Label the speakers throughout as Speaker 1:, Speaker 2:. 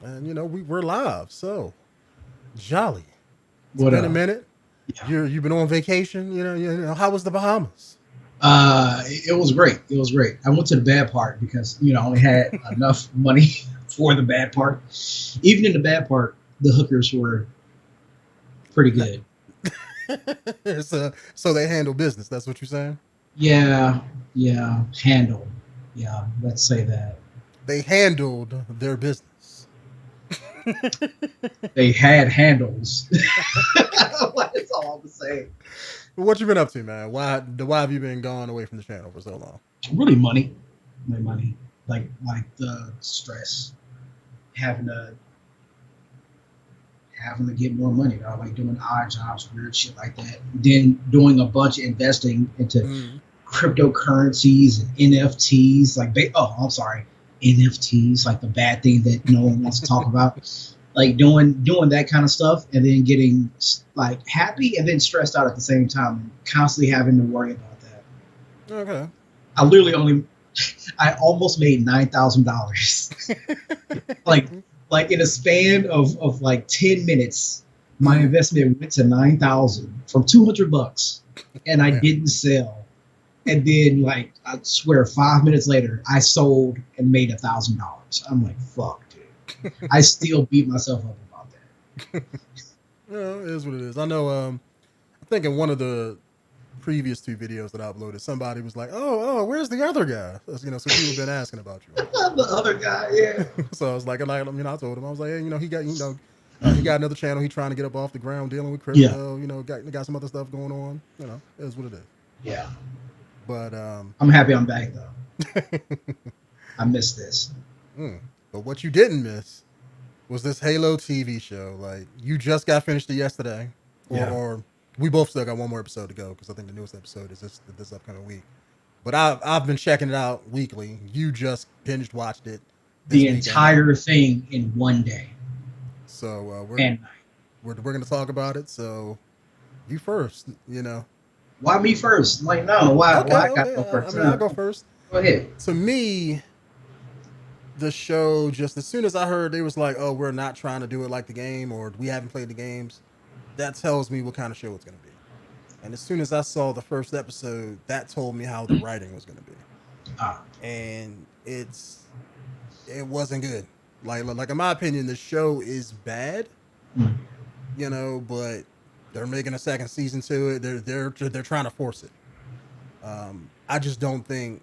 Speaker 1: And we're live, so jolly. It's
Speaker 2: What
Speaker 1: been a
Speaker 2: up?
Speaker 1: minute.
Speaker 2: Yeah.
Speaker 1: You've been on vacation. How was the Bahamas?
Speaker 2: It was great. It was great. I went to the bad part because I only had enough money for the bad part. Even in the bad part, the hookers were pretty good.
Speaker 1: So they handle business. That's what you're saying.
Speaker 2: Yeah, yeah. Handle. Yeah, let's say that
Speaker 1: They handled their business.
Speaker 2: they had handles. That's all I'm saying.
Speaker 1: What you been up to, man? Why have you been gone away from the channel for so long?
Speaker 2: Really, money. My money. Like the stress having to having to get more money, like doing odd jobs, weird shit like that. Then doing a bunch of investing into
Speaker 1: Mm.
Speaker 2: cryptocurrencies and NFTs, I'm sorry, NFTs, like the bad thing that no one wants to talk about. Like doing that kind of stuff, and then getting like happy and then stressed out at the same time, and constantly having to worry about that.
Speaker 1: Okay.
Speaker 2: I literally only, I almost made $9,000. like like in a span of like 10 minutes, my
Speaker 1: Mm.
Speaker 2: investment went to 9,000 from $200, and I
Speaker 1: Damn.
Speaker 2: didn't sell. And then, like, I swear, 5 minutes later, I sold and made $1,000. I'm like, fuck, dude. I still beat myself up about that.
Speaker 1: Well, it is what it is. I know. I think in one of the previous two videos that I uploaded, somebody was like, "Oh, where's the other guy?" Some people have been asking about you.
Speaker 2: The other guy, yeah.
Speaker 1: So I was like, I told him, I was like, hey, he got another channel. He trying to get up off the ground, dealing with
Speaker 2: Yeah,
Speaker 1: crypto. Got some other stuff going on. It is what it is.
Speaker 2: yeah.
Speaker 1: But
Speaker 2: I'm happy I'm back, though. I miss this.
Speaker 1: mm, but what you didn't miss was this Halo TV show. Like you just got finished it yesterday,
Speaker 2: Yeah.
Speaker 1: or we both still got one more episode to go because I think the newest episode is this upcoming week. But I've been checking it out weekly. You just binged watched it this
Speaker 2: The
Speaker 1: weekend,
Speaker 2: entire thing in one day
Speaker 1: so
Speaker 2: and night.
Speaker 1: we're gonna talk about it. So you first,
Speaker 2: Why me first? Like, no, why
Speaker 1: Okay,
Speaker 2: I got
Speaker 1: okay.
Speaker 2: to go
Speaker 1: I
Speaker 2: first?
Speaker 1: mean, I'll go first.
Speaker 2: Go ahead.
Speaker 1: To me, the show, just as soon as I heard they was like, "Oh, we're not trying to do it like the game," or "We haven't played the games," that tells me what kind of show it's gonna be. And as soon as I saw the first episode, that told me how the writing was gonna be,
Speaker 2: Ah,
Speaker 1: and it wasn't good. Like in my opinion, the show is bad,
Speaker 2: mm,
Speaker 1: but they're making a second season to it. They're trying to force it. I just don't think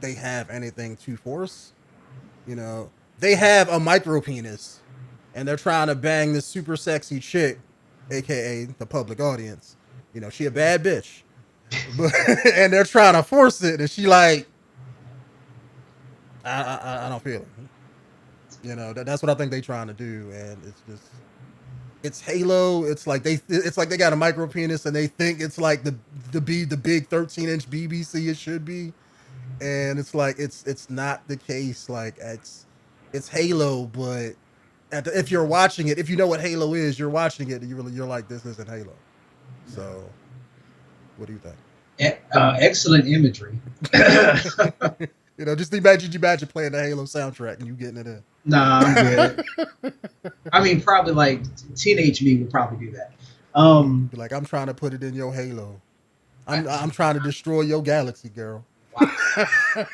Speaker 1: they have anything to force. They have a micro penis, and they're trying to bang this super sexy chick, aka the public audience. She a bad bitch, but and they're trying to force it, and she like, I don't feel it. That's what I think they trying to do, and it's Halo. It's like they got a micro penis, and they think it's like the big 13-inch BBC it should be, and it's like it's not the case. Like it's Halo, but if you're watching it, if you know what Halo is, you're watching it, and you're like, this isn't Halo. So what do you
Speaker 2: excellent imagery.
Speaker 1: think? Just imagine playing the Halo soundtrack and you getting it in.
Speaker 2: Nah, I'm good. I mean, probably like teenage me would probably do that.
Speaker 1: Be like, I'm trying to put it in your Halo.
Speaker 2: I,
Speaker 1: I'm trying to destroy your galaxy, girl.
Speaker 2: wow,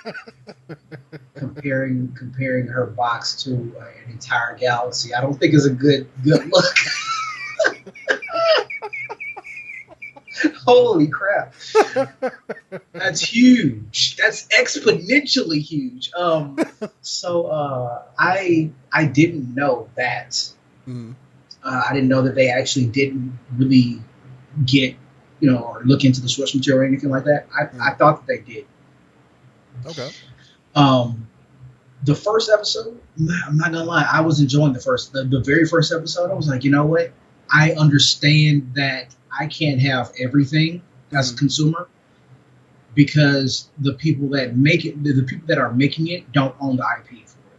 Speaker 2: comparing her box to an entire galaxy, I don't think is a good look. Holy crap, that's huge. That's exponentially huge. I didn't know that.
Speaker 1: Mm,
Speaker 2: I didn't know that they actually didn't really get, or look into the source material or anything like that. I
Speaker 1: mm.
Speaker 2: thought that they did.
Speaker 1: Okay.
Speaker 2: Um, the first episode, I'm not gonna lie, I was enjoying the very first episode. I was like, you know what? I understand that I can't have everything as a
Speaker 1: Mm.
Speaker 2: consumer because the people that are making it don't own the IP for it.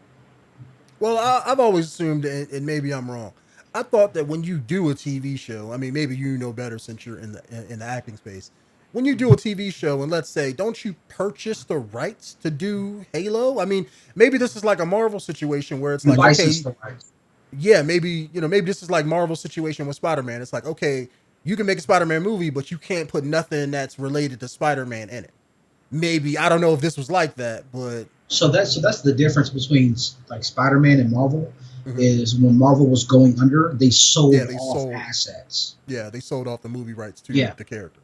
Speaker 1: Well, I've always assumed, and maybe I'm wrong. I thought that when you do a TV show, I mean, maybe you know better since you're in the acting space. when you do a TV show, and let's say, don't you purchase the rights to do Halo? I mean, maybe this is like a Marvel situation where it's
Speaker 2: You
Speaker 1: like,
Speaker 2: license
Speaker 1: okay,
Speaker 2: the rights.
Speaker 1: yeah, maybe, maybe this is like Marvel situation with Spider-Man. It's like, okay, you can make a Spider-Man movie, but you can't put nothing that's related to Spider-Man in it. Maybe, I don't know if this was like that, but
Speaker 2: So that's the difference between like Spider-Man and Marvel.
Speaker 1: mhm.
Speaker 2: Is when Marvel was going under, they
Speaker 1: Yeah,
Speaker 2: sold
Speaker 1: they
Speaker 2: off
Speaker 1: sold,
Speaker 2: assets.
Speaker 1: yeah, they sold off the movie rights to
Speaker 2: Yeah.
Speaker 1: the character.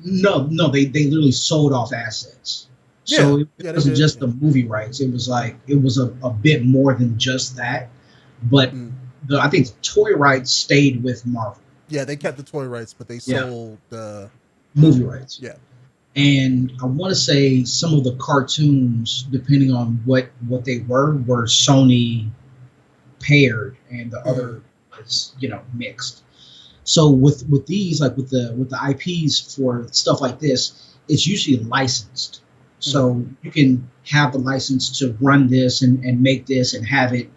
Speaker 2: No, they literally sold off assets.
Speaker 1: Yeah,
Speaker 2: So it
Speaker 1: yeah, they
Speaker 2: wasn't
Speaker 1: did.
Speaker 2: just
Speaker 1: Yeah.
Speaker 2: the movie rights. It was like it was a bit more than just that. But
Speaker 1: Mm.
Speaker 2: I think the toy rights stayed with Marvel.
Speaker 1: Yeah, they kept the toy rights, but they
Speaker 2: Yeah,
Speaker 1: sold
Speaker 2: movie rights.
Speaker 1: yeah.
Speaker 2: And I want to say some of the cartoons, depending on what they were Sony paired, and the
Speaker 1: Mm.
Speaker 2: other was mixed. So with these, like with the IPs for stuff like this, it's usually licensed.
Speaker 1: Mm.
Speaker 2: So you can have the license to run this and make this and have it,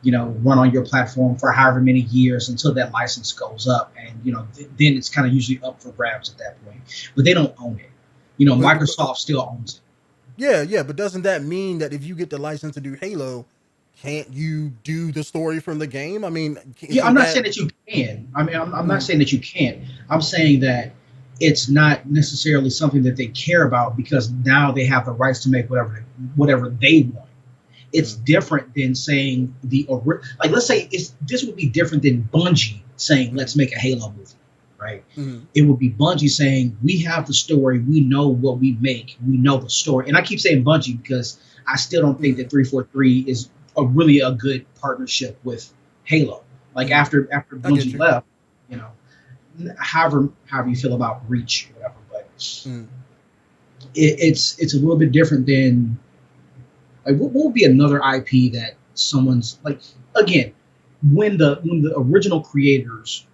Speaker 2: run on your platform for however many years until that license goes up, and then it's kind of usually up for grabs at that point. But they don't own it.
Speaker 1: But
Speaker 2: Microsoft still owns it.
Speaker 1: yeah, yeah, but doesn't that mean that if you get the license to do Halo, can't you do the story from the game? I mean,
Speaker 2: Yeah,
Speaker 1: isn't
Speaker 2: I'm not
Speaker 1: that?
Speaker 2: saying that you can. I mean, I'm not
Speaker 1: Mm.
Speaker 2: saying that you can't. I'm saying that it's not necessarily something that they care about because now they have the rights to make whatever they want. It's
Speaker 1: Mm.
Speaker 2: different than saying like, let's say this would be different than Bungie saying
Speaker 1: Mm.
Speaker 2: let's make a Halo movie, right?
Speaker 1: Mm.
Speaker 2: It would be Bungie saying we have the story, we know what we make, we know the story. And I keep saying Bungie because I still don't think
Speaker 1: Mm.
Speaker 2: that 343 is really a good partnership with Halo. Like
Speaker 1: Mm.
Speaker 2: after
Speaker 1: I get
Speaker 2: Bungie
Speaker 1: you.
Speaker 2: left, you know, however you feel about Reach, or whatever, but
Speaker 1: Mm.
Speaker 2: it's a little bit different than like what would be another IP that someone's like, again, when the original creators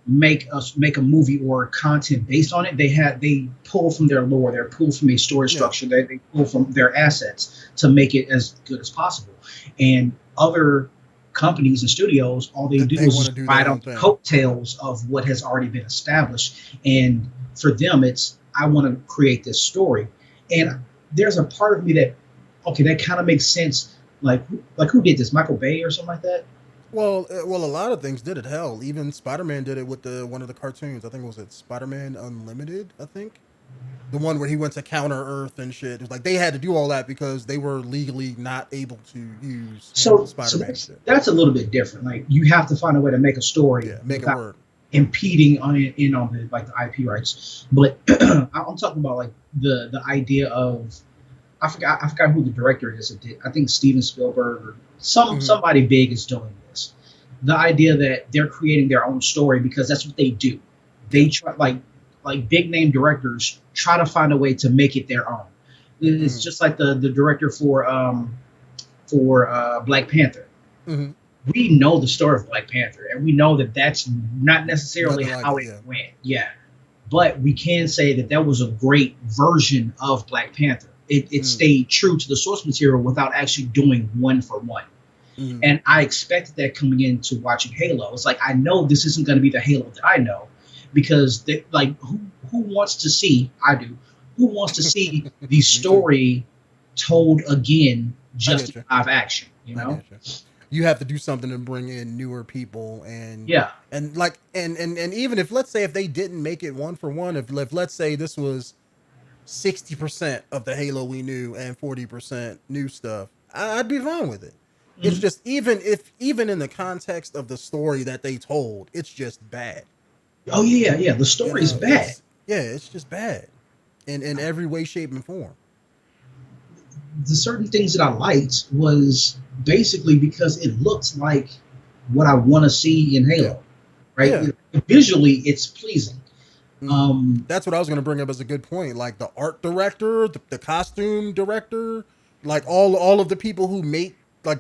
Speaker 2: make a movie or content based on it, they pull from their lore, they pull from a story
Speaker 1: Yeah,
Speaker 2: structure, they pull from their assets to make it as good as possible. And other companies and studios, all they
Speaker 1: that
Speaker 2: do
Speaker 1: they
Speaker 2: is
Speaker 1: want to
Speaker 2: just
Speaker 1: do their
Speaker 2: ride on
Speaker 1: own
Speaker 2: the
Speaker 1: thing.
Speaker 2: coattails of what has already been established. And for them, it's I want to create this story. And there's a part of me that, okay, that kind of makes sense. Like who did this? Michael Bay or something like that?
Speaker 1: Well, a lot of things did it. Hell, even Spider-Man did it with the one of the cartoons. I think it Spider-Man Unlimited. I think the one where he went to Counter Earth and shit. It was like they had to do all that because they were legally not able to use the
Speaker 2: So
Speaker 1: Spider-Man
Speaker 2: that's
Speaker 1: shit.
Speaker 2: that's a little bit different. Like you have to find a way to make a story
Speaker 1: Yeah, make it
Speaker 2: without
Speaker 1: work.
Speaker 2: impeding on the like the IP rights. But I'm talking about like the idea of I forgot who the director is. I think Steven Spielberg or
Speaker 1: Hmm.
Speaker 2: somebody big is doing this. The idea that they're creating their own story because that's what they do.
Speaker 1: Yeah.
Speaker 2: They try like big name directors try to find a way to make it their own. It's
Speaker 1: Hmm.
Speaker 2: just like the director for Black Panther.
Speaker 1: Hmm.
Speaker 2: We know the story of Black Panther, and we know that that's not necessarily
Speaker 1: Nothing like
Speaker 2: how
Speaker 1: it.
Speaker 2: it
Speaker 1: Yeah.
Speaker 2: went. Yeah, but we can say that that was a great version of Black Panther. It
Speaker 1: Mm.
Speaker 2: stayed true to the source material without actually doing one for one.
Speaker 1: Hmm.
Speaker 2: And I expected that coming into watching Halo. It's like I know this isn't going to be the Halo that I know because like who wants to see? I do. Who wants to see the
Speaker 1: Me too.
Speaker 2: story told again,
Speaker 1: I
Speaker 2: just
Speaker 1: get
Speaker 2: in
Speaker 1: you.
Speaker 2: live action? You
Speaker 1: I
Speaker 2: know?
Speaker 1: get you. You have to do something to bring in newer people
Speaker 2: Yeah.
Speaker 1: and like and even if let's say if they didn't make it one for one, if let's say this was 60% of the Halo we knew and 40% new stuff, I'd be fine with it. It's
Speaker 2: Mhm.
Speaker 1: just even in the context of the story that they told, it's just bad.
Speaker 2: Oh yeah. The story's bad.
Speaker 1: It's yeah, it's just bad in every way, shape, and form.
Speaker 2: The certain things that I liked was basically because it looked like what I want to see in
Speaker 1: Yeah,
Speaker 2: Halo, right?
Speaker 1: yeah.
Speaker 2: Visually, it's pleasing.
Speaker 1: Hmm.
Speaker 2: Um,
Speaker 1: That's what I was gonna bring up as a good point. Like the art director, the costume director, like all of the people who make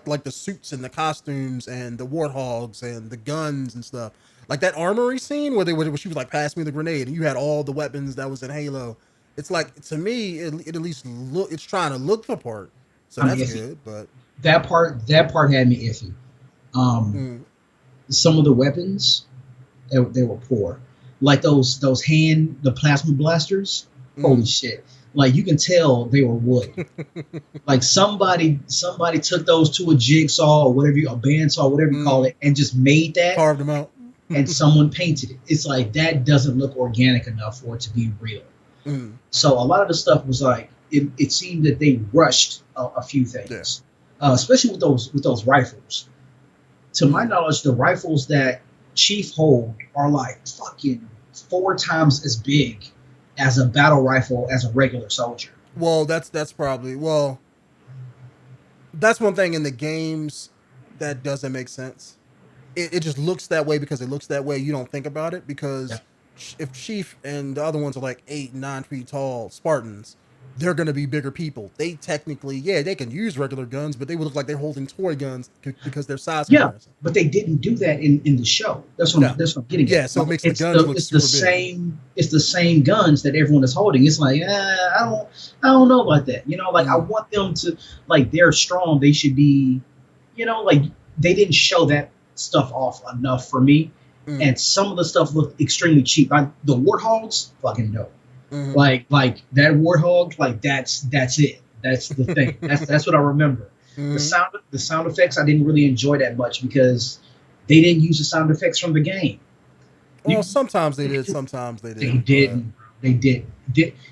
Speaker 1: like the suits and the costumes and the warthogs and the guns and stuff. Like that armory scene where she was like, "Pass me the grenade," and you had all the weapons that was in Halo. It's like to me, it at least look. It's trying to look the part, so
Speaker 2: I'm
Speaker 1: that's
Speaker 2: iffy.
Speaker 1: good. But
Speaker 2: That part had me iffy. Um,
Speaker 1: mm,
Speaker 2: some of the weapons they were poor. like those the plasma blasters. Holy shit! Like you can tell they were wood. Like somebody took those to a jigsaw or whatever a bandsaw, whatever you call it, and just made that,
Speaker 1: Carved them out.
Speaker 2: and someone painted it. It's like that doesn't look organic enough for it to be real. So a lot of the stuff was like it seemed that they rushed a few things, especially with those rifles. To my knowledge, the rifles that Chief hold are like fucking 4 times as big as a battle rifle as a regular soldier.
Speaker 1: Well, that's probably that's one thing in the games that doesn't make sense. It just looks that way because it looks that way. You don't think about it because if Chief and the other ones are like 8, 9 feet tall Spartans, they're gonna be bigger people. They technically, they can use regular guns, but they would look like they're holding toy guns because their size comparison.
Speaker 2: But they didn't do that in the show. That's what I'm getting at.
Speaker 1: Yeah, so it makes the guns look super big.
Speaker 2: It's the same guns that everyone is holding. It's like I don't know about that. Like I want them to, like, they're strong. They should be, like they didn't show that stuff off enough for me. And some of the stuff looked extremely cheap. The Warthogs, fucking dope. Like that Warthog, like that's it. That's the thing. That's what I remember. The sound effects I didn't really enjoy that much because they didn't use the sound effects from the game.
Speaker 1: Well, sometimes they did, sometimes they didn't.
Speaker 2: They did.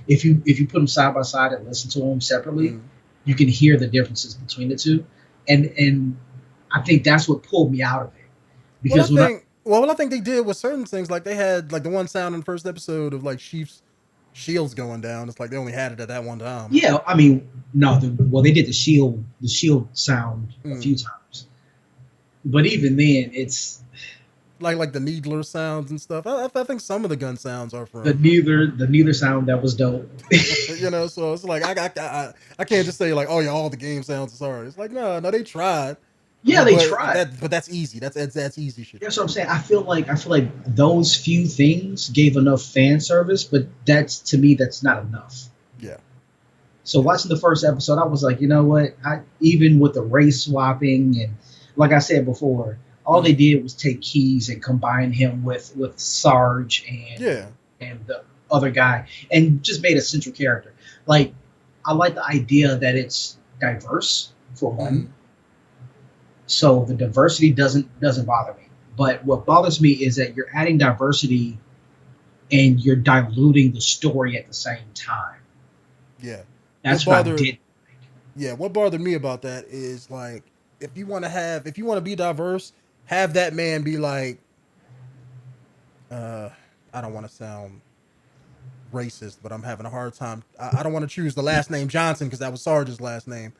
Speaker 2: If you put them side by side and listen to them separately, you can hear the differences between the two, and I think that's what pulled me out of it. Because
Speaker 1: what I think they did with certain things, like they had like the one sound in the first episode of like Chief's shields going down. It's like they only had it at that one time.
Speaker 2: Yeah, I mean, no, they did the shield sound a few times, but even then, it's
Speaker 1: like the needler sounds and stuff. I think some of the gun sounds are from
Speaker 2: the neither sound that was dope.
Speaker 1: So it's like I can't just say like, oh yeah, all the game sounds are sorry. It's like no, they tried.
Speaker 2: Yeah, they tried.
Speaker 1: But that's easy. That's easy shit.
Speaker 2: That's what I'm saying. I feel like those few things gave enough fan service, but to me that's not enough.
Speaker 1: Yeah.
Speaker 2: So watching the first episode, I was like, you know what? Even with the race swapping and like I said before, all they did was take Keys and combine him with Sarge and the other guy and just made a central character. Like I like the idea that it's diverse for one. So the diversity doesn't bother me. But what bothers me is that you're adding diversity and you're diluting the story at the same time.
Speaker 1: Yeah.
Speaker 2: That's what I did.
Speaker 1: Yeah, what bothered me about that is like if you want to be diverse, have that man be like I don't want to sound racist, but I'm having a hard time. I don't want to choose the last name Johnson because that was Sarge's last name.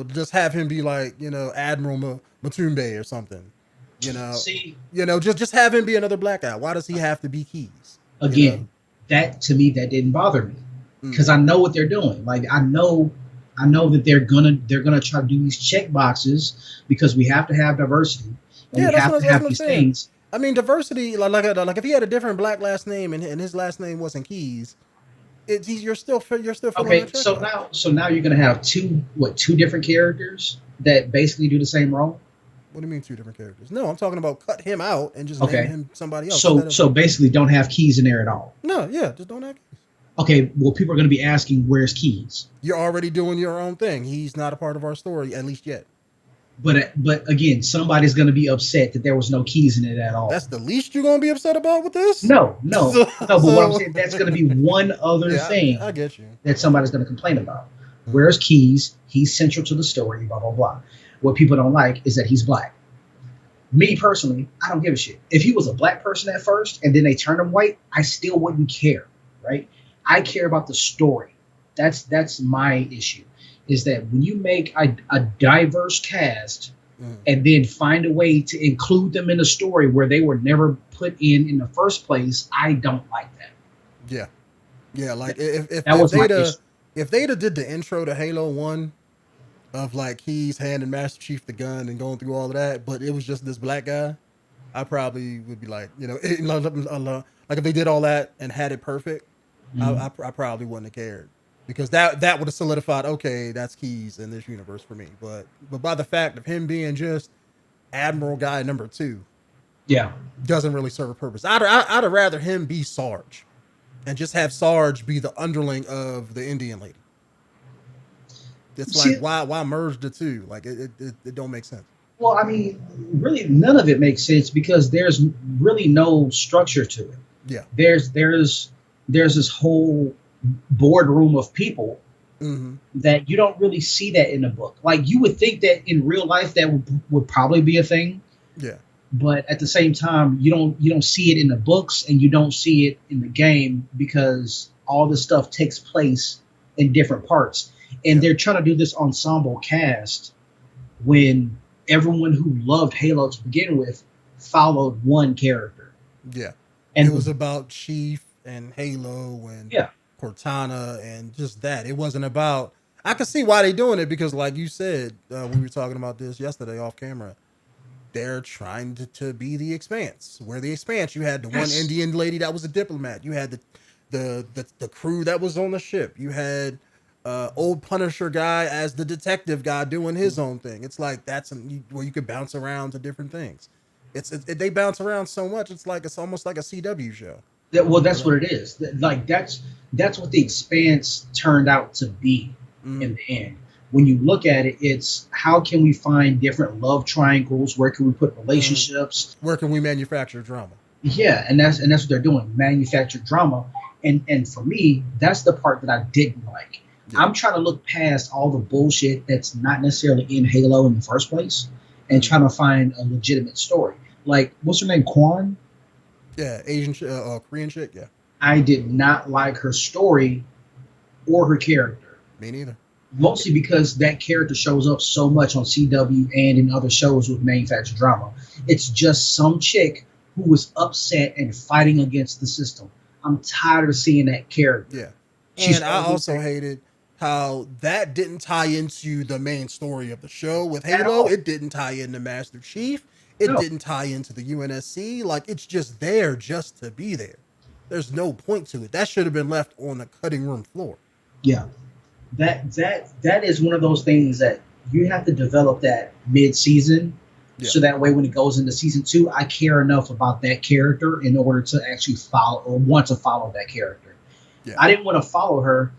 Speaker 1: Just have him be like, Admiral Matumbe or something. Just have him be another black guy. Why does he have to be Keys?
Speaker 2: Again, that to me that didn't bother me because I know what they're doing. Like I know that they're gonna try to do these check boxes because we have to have diversity and we have to have these things.
Speaker 1: I mean, diversity. Like if he had a different black last name and his last name wasn't Keys. You're still
Speaker 2: okay. So now you're gonna have two different characters that basically do the same role.
Speaker 1: What do you mean 2 different characters? No, I'm talking about cut him out and just name him somebody else.
Speaker 2: So basically, don't have Keys in there at all.
Speaker 1: No, just don't have Keys.
Speaker 2: Okay, well, people are gonna be asking, where's Keys?
Speaker 1: You're already doing your own thing. He's not a part of our story, at least yet.
Speaker 2: But again, somebody's gonna be upset that there was no Keys in it at all.
Speaker 1: That's the least you're gonna be upset about with this?
Speaker 2: No. But what I'm saying, that's gonna be one other thing.
Speaker 1: I get you.
Speaker 2: That somebody's gonna complain about. Where's Keys? He's central to the story. Blah blah blah. What people don't like is that he's black. Me personally, I don't give a shit. If he was a black person at first and then they turned him white, I still wouldn't care, right? I care about the story. That's my issue. Is that when you make a diverse cast and then find a way to include them in a story where they were never put in the first place, I don't like that.
Speaker 1: Yeah. Like if they'd did the intro to Halo 1 of like Keys handing Master Chief the gun and going through all of that, but it was just this black guy, I probably would be like, like if they did all that and had it perfect, I probably wouldn't have cared. Because that would have solidified, okay, that's Keys in this universe for me. But by the fact of him being just Admiral guy number 2,
Speaker 2: Yeah.
Speaker 1: Doesn't really serve a purpose. I'd rather him be Sarge and just have Sarge be the underling of the Indian lady. It's like,
Speaker 2: See,
Speaker 1: why merge the two? Like it don't make sense.
Speaker 2: well, I mean, really, none of it makes sense because there's really no structure to it.
Speaker 1: Yeah.
Speaker 2: There's this whole boardroom of people
Speaker 1: Mm-hmm.
Speaker 2: that you don't really see that in the book. Like you would think that in real life that would probably be a thing,
Speaker 1: Yeah.
Speaker 2: but at the same time, you don't see it in the books and you don't see it in the game because all this stuff takes place in different parts. And they're trying to do this ensemble cast when everyone who loved Halo to begin with followed one character.
Speaker 1: Yeah.
Speaker 2: And
Speaker 1: it was about Chief and Halo and
Speaker 2: yeah,
Speaker 1: Cortana and just that. It wasn't about. I can see why they're doing it because, like you said, we were talking about this yesterday off camera. They're trying to be the Expanse. Where the Expanse, you had the one Indian lady that was a diplomat. You had the crew that was on the ship. You had old Punisher guy as the detective guy doing his own thing. It's like where you could bounce around to different things. They bounce around so much. It's almost like a CW show.
Speaker 2: well, that's what it is. Like that's what the Expanse turned out to be in the end. When you look at it, it's how can we find different love triangles? Where can we put relationships?
Speaker 1: Where can we manufacture drama?
Speaker 2: Yeah, and that's what they're doing, manufacture drama. And for me, that's the part that I didn't like. Yeah. I'm trying to look past all the bullshit that's not necessarily in Halo in the first place and trying to find a legitimate story. Like, what's her name? Quan?
Speaker 1: Yeah, Asian, Korean chick. Yeah.
Speaker 2: I did not like her story or her character.
Speaker 1: Me neither.
Speaker 2: Mostly because that character shows up so much on CW and in other shows with manufactured drama. It's just some chick who was upset and fighting against the system. I'm tired of seeing that character.
Speaker 1: Yeah. And I also hated how that didn't tie into the main story of the show with Halo. It didn't tie into Master Chief. It didn't tie into the UNSC. Like, it's just there just to be there. There's no point to it. That should have been left on the cutting room floor.
Speaker 2: Yeah. That is one of those things that you have to develop that mid-season. Yeah. So that way when it goes into season 2, I care enough about that character in order to actually follow or want to follow that character. Yeah. I didn't want to follow her,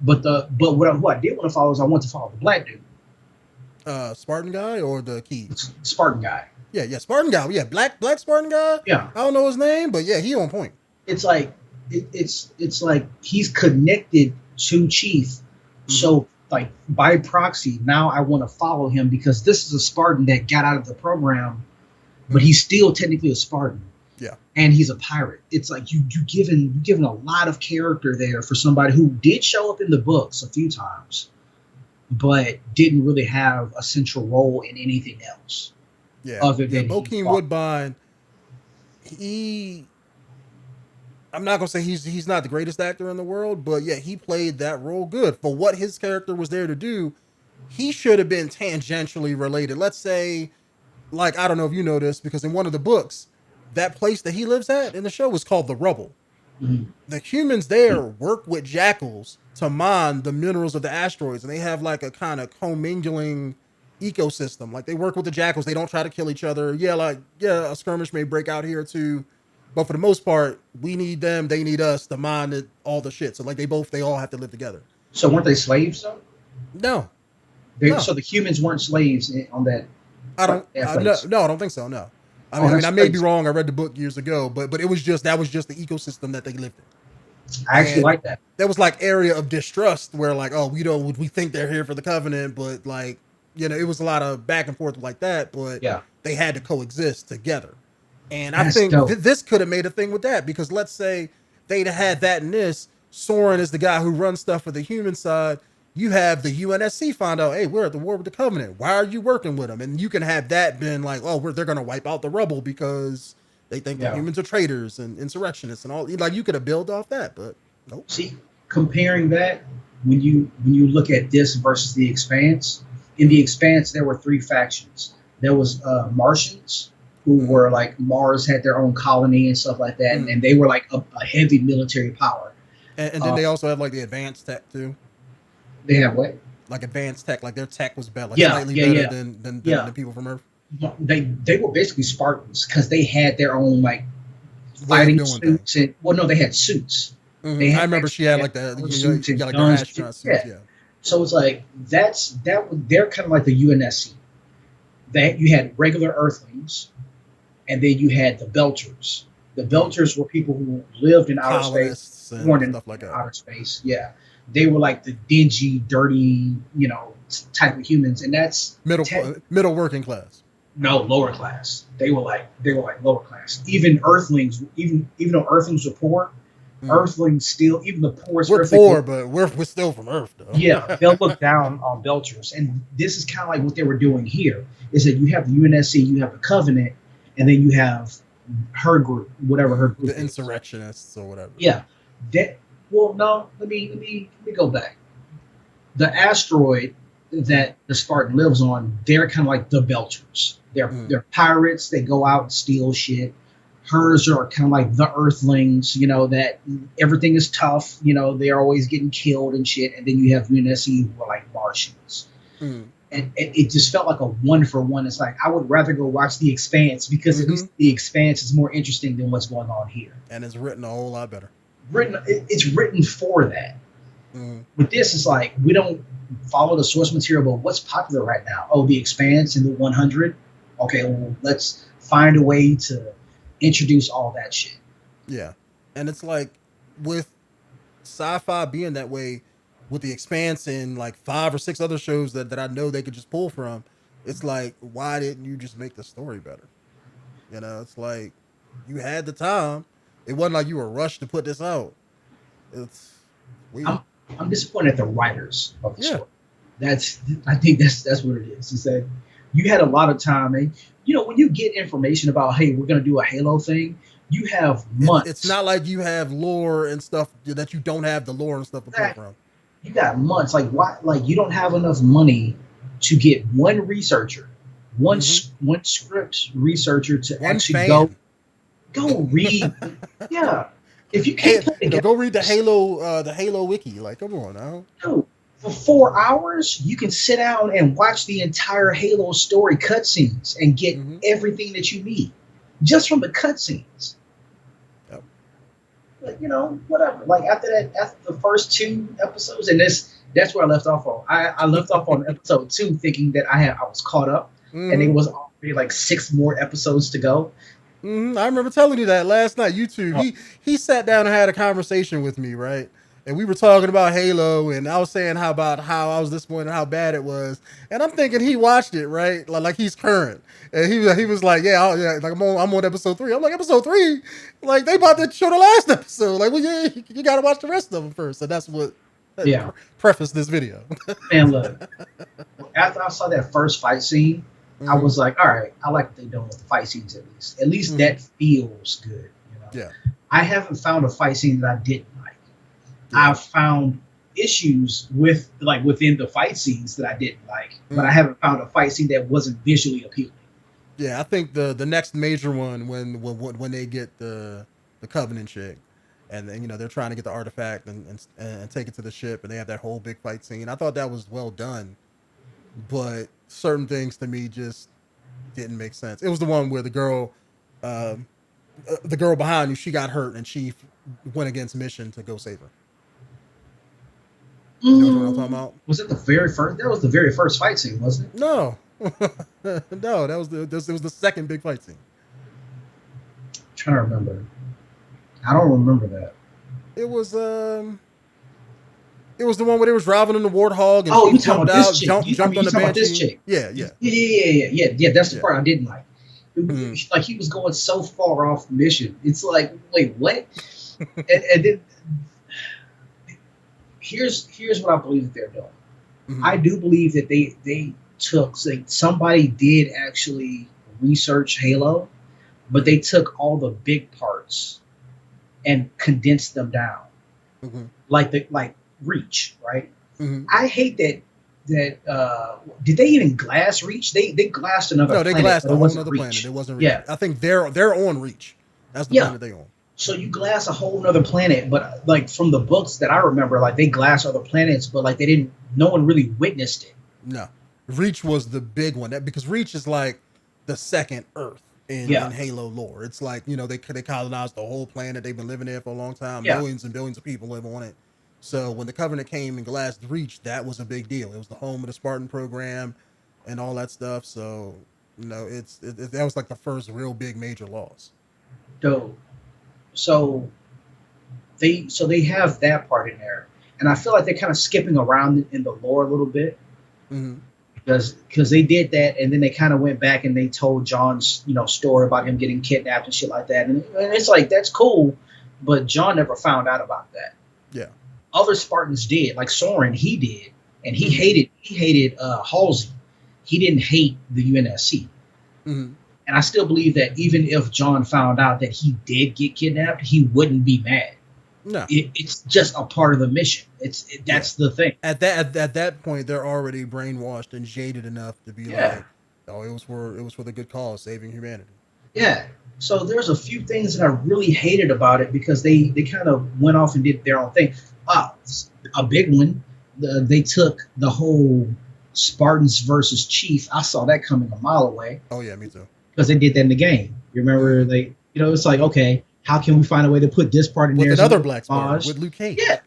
Speaker 2: but what I did want to follow is I want to follow the black dude.
Speaker 1: Spartan guy or the key?
Speaker 2: Spartan guy.
Speaker 1: Yeah, Spartan guy. Yeah, black Spartan guy.
Speaker 2: Yeah.
Speaker 1: I don't know his name, but yeah, he on point.
Speaker 2: It's like it's like he's connected to Chief. Mm-hmm. So like by proxy, now I want to follow him because this is a Spartan that got out of the program, but he's still technically a Spartan.
Speaker 1: Yeah.
Speaker 2: And he's a pirate. It's like you given a lot of character there for somebody who did show up in the books a few times, but didn't really have a central role in anything else.
Speaker 1: Yeah. Other than Bokeem Woodbine, I'm not gonna say he's not the greatest actor in the world, but yeah, he played that role good for what his character was there to do. He should have been tangentially related. Let's say, like, I don't know if you know this, because in one of the books, that place that he lives at in the show is called the Rubble. Mm-hmm. The humans there work with jackals to mine the minerals of the asteroids, and they have like a kind of commingling ecosystem. Like, they work with the jackals. They don't try to kill each other. Yeah, a skirmish may break out here too, but for the most part, we need them, they need us to mine all the shit. So like they all have to live together.
Speaker 2: So weren't they slaves though?
Speaker 1: No.
Speaker 2: So the humans weren't slaves on that.
Speaker 1: I don't think so. No. I may be wrong. I read the book years ago, but that was just the ecosystem that they lived in.
Speaker 2: I actually like that.
Speaker 1: There was like area of distrust where like, oh, we think they're here for the Covenant, but like, it was a lot of back and forth like that, but they had to coexist together. And I think this could have made a thing with that, because let's say they'd had that in this. Soren is the guy who runs stuff for the human side. You have the UNSC find out, hey, we're at the war with the Covenant. Why are you working with them? And you can have that been like, oh, they're going to wipe out the Rubble because they think the humans are traitors and insurrectionists and all. Like, you could have built off that, but nope.
Speaker 2: See, comparing that, when you look at this versus the Expanse, in the Expanse there were 3 factions. There was Martians, who were like, Mars had their own colony and stuff like that, and they were like a heavy military power.
Speaker 1: And then they also had like the advanced tech too.
Speaker 2: They have what?
Speaker 1: Like advanced tech, like their tech was better, slightly better than the people from Earth.
Speaker 2: they were basically Spartans because they had their own like
Speaker 1: Way of
Speaker 2: fighting
Speaker 1: doing things.
Speaker 2: suits and well, no, they had suits. They
Speaker 1: I
Speaker 2: had
Speaker 1: remember she had like
Speaker 2: suits
Speaker 1: you
Speaker 2: and
Speaker 1: got like their
Speaker 2: guns.
Speaker 1: astronaut suits.
Speaker 2: Yeah.
Speaker 1: Yeah.
Speaker 2: So it's like they're kind of like the UNSC. That you had regular Earthlings, and then you had the Belchers. The Belchers were people who lived in outer space,
Speaker 1: Colonists
Speaker 2: born
Speaker 1: and
Speaker 2: in
Speaker 1: stuff like that.
Speaker 2: outer space. Yeah, they were like the dingy, dirty, type of humans, and that's
Speaker 1: Middle working class.
Speaker 2: no lower class. They were like lower class. Even Earthlings, even though Earthlings were poor, Earthlings still even the poorest.
Speaker 1: We're poor, but we're still from Earth, though.
Speaker 2: Yeah, they'll look down on Belchers, and this is kind of like what they were doing here. Is that you have the UNSC, you have the Covenant, and then you have her group, whatever her group
Speaker 1: the
Speaker 2: is.
Speaker 1: insurrectionists or whatever.
Speaker 2: Yeah, that. Well, no, let me go back. The asteroid that the Spartan lives on, they're kind of like the Belchers. They're pirates. They go out and steal shit. Hers are kind of like the Earthlings, that everything is tough. They're always getting killed and shit. And then you have UNSC who are like Martians. And it just felt like a 1-for-1. It's like, I would rather go watch The Expanse because at least The Expanse is more interesting than what's going on here.
Speaker 1: And it's written a whole lot better.
Speaker 2: It's written for that. With this, it's like, we don't follow the source material, but what's popular right now? Oh, The Expanse and the 100? Okay, well, let's find a way to introduce all that shit.
Speaker 1: Yeah. And it's like, with sci-fi being that way, with The Expanse and like 5 or 6 other shows that I know they could just pull from, it's like, why didn't you just make the story better? It's like, you had the time. It wasn't like you were rushed to put this out. It's weird.
Speaker 2: I'm disappointed at the writers of the story. I think that's what it is. Is that you had a lot of time, and when you get information about, hey, we're gonna do a Halo thing, you have months.
Speaker 1: It's not like you have lore and stuff that you don't have the lore and stuff to pull from.
Speaker 2: You got months. Like why? Like you don't have enough money to get one researcher, one script researcher to actually go read. Yeah, if you can't
Speaker 1: go read the Halo wiki. Like, come on now.
Speaker 2: No, for 4 hours, you can sit down and watch the entire Halo story cutscenes and get everything that you need just from the cutscenes. Yep. But whatever. Like after the first 2 episodes, and that's where I left off on. I left off on episode 2 thinking that I was caught up, and it was already like 6 more episodes to go.
Speaker 1: I remember telling you that last night. YouTube. He sat down and had a conversation with me, right? And we were talking about Halo, and I was saying how I was disappointed how bad it was, and I'm thinking he watched it, right? Like he's current, and he was like, like I'm on episode 3. I'm like, episode 3, like they about to show the last episode. Like, well, yeah, you got to watch the rest of them first. So that's what prefaced this video.
Speaker 2: And look, after I saw that first fight scene, I was like, all right, I like what they're doing with the fight scenes at least. At least that feels good.
Speaker 1: Yeah.
Speaker 2: I haven't found a fight scene that I didn't like. Yeah. I've found issues within the fight scenes that I didn't like, but I haven't found a fight scene that wasn't visually appealing.
Speaker 1: Yeah, I think the next major one when they get the Covenant chick, and then they're trying to get the artifact and take it to the ship, and they have that whole big fight scene. I thought that was well done, but certain things to me just didn't make sense. It was the one where the girl behind you, she got hurt and she went against mission to go save her. You know what I'm talking about?
Speaker 2: Was it the very first? That was the very first fight scene, wasn't it?
Speaker 1: No, no, that was the second big fight scene.
Speaker 2: I'm trying to remember. I don't remember that.
Speaker 1: It was the one where they was driving in the Warthog and
Speaker 2: she jumped out, jumped on the Banshee.
Speaker 1: Yeah.
Speaker 2: That's the part I didn't like. Like he was going so far off the mission. It's like, wait, what? and then here's what I believe that they're doing. I do believe that they took somebody did actually research Halo, but they took all the big parts and condensed them down, like Reach, right? I hate that. Did they even glass Reach? They glassed another planet.
Speaker 1: No, they glassed a whole other planet. It wasn't Reach. Yeah. I think they're on Reach. That's the planet they on.
Speaker 2: So you glass a whole nother planet, but like from the books that I remember, like they glass other planets, but like no one really witnessed it.
Speaker 1: No. Reach was the big one. Because Reach is like the second Earth in Halo lore. It's like, you know, they colonized the whole planet. They've been living there for a long time.
Speaker 2: Yeah.
Speaker 1: Millions and billions of people live on it. So when the Covenant came and Glass reached, that was a big deal. It was the home of the Spartan program and all that stuff. So, you know, that was like the first real big major loss.
Speaker 2: Dope. So they have that part in there, and I feel like they're kind of skipping around in the lore a little bit, because they did that, and then they kind of went back and they told John's story about him getting kidnapped and shit like that, and it's like that's cool, but John never found out about that.
Speaker 1: Yeah.
Speaker 2: Other Spartans did, like Soren, he did, and he hated Halsey. He didn't hate the UNSC. And I still believe that even if John found out that he did get kidnapped, he wouldn't be mad.
Speaker 1: No,
Speaker 2: it's just a part of the mission. That's the thing.
Speaker 1: At that point, they're already brainwashed and jaded enough to be like, oh, it was for the good cause, saving humanity.
Speaker 2: Yeah. So there's a few things that I really hated about it because they kind of went off and did their own thing. A big one. They took the whole Spartans versus Chief. I saw that coming a mile away.
Speaker 1: Oh yeah, me too.
Speaker 2: Because they did that in the game. You remember it's like, okay, how can we find a way to put this part in
Speaker 1: with
Speaker 2: there?
Speaker 1: With another black Spartan, with Luke Cage.
Speaker 2: Yeah.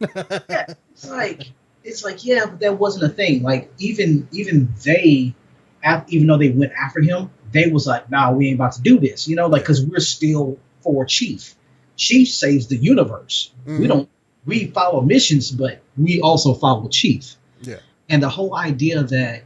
Speaker 2: It's like, yeah, but that wasn't a thing. Like even they, even though they went after him, they was like, nah, we ain't about to do this. Because we're still for Chief. Chief saves the universe. We follow missions, but we also follow Chief.
Speaker 1: Yeah.
Speaker 2: And the whole idea that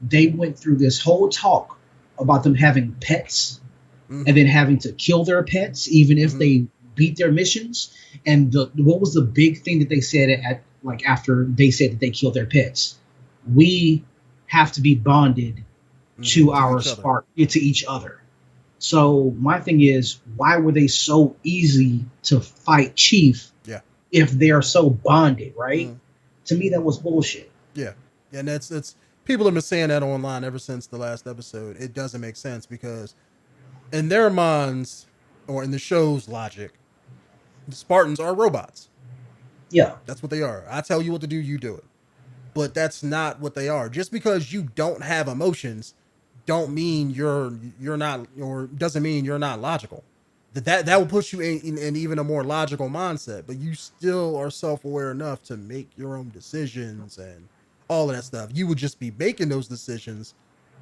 Speaker 2: they went through this whole talk about them having pets and then having to kill their pets, even if they beat their missions. And what was the big thing that they said after they said that they killed their pets? We have to be bonded to our Spartan, to each other. So my thing is, why were they so easy to fight Chief?
Speaker 1: Yeah. If
Speaker 2: they are so bonded, right? To me, that was bullshit.
Speaker 1: Yeah. And that's people have been saying that online ever since the last episode. It doesn't make sense because in their minds, or in the show's logic, the Spartans are robots.
Speaker 2: Yeah.
Speaker 1: That's what they are. I tell you what to do, you do it. But that's not what they are. Just because you don't have emotions don't mean you're not, or doesn't mean you're not logical. That will put you in even a more logical mindset, but you still are self-aware enough to make your own decisions and all of that stuff. You would just be making those decisions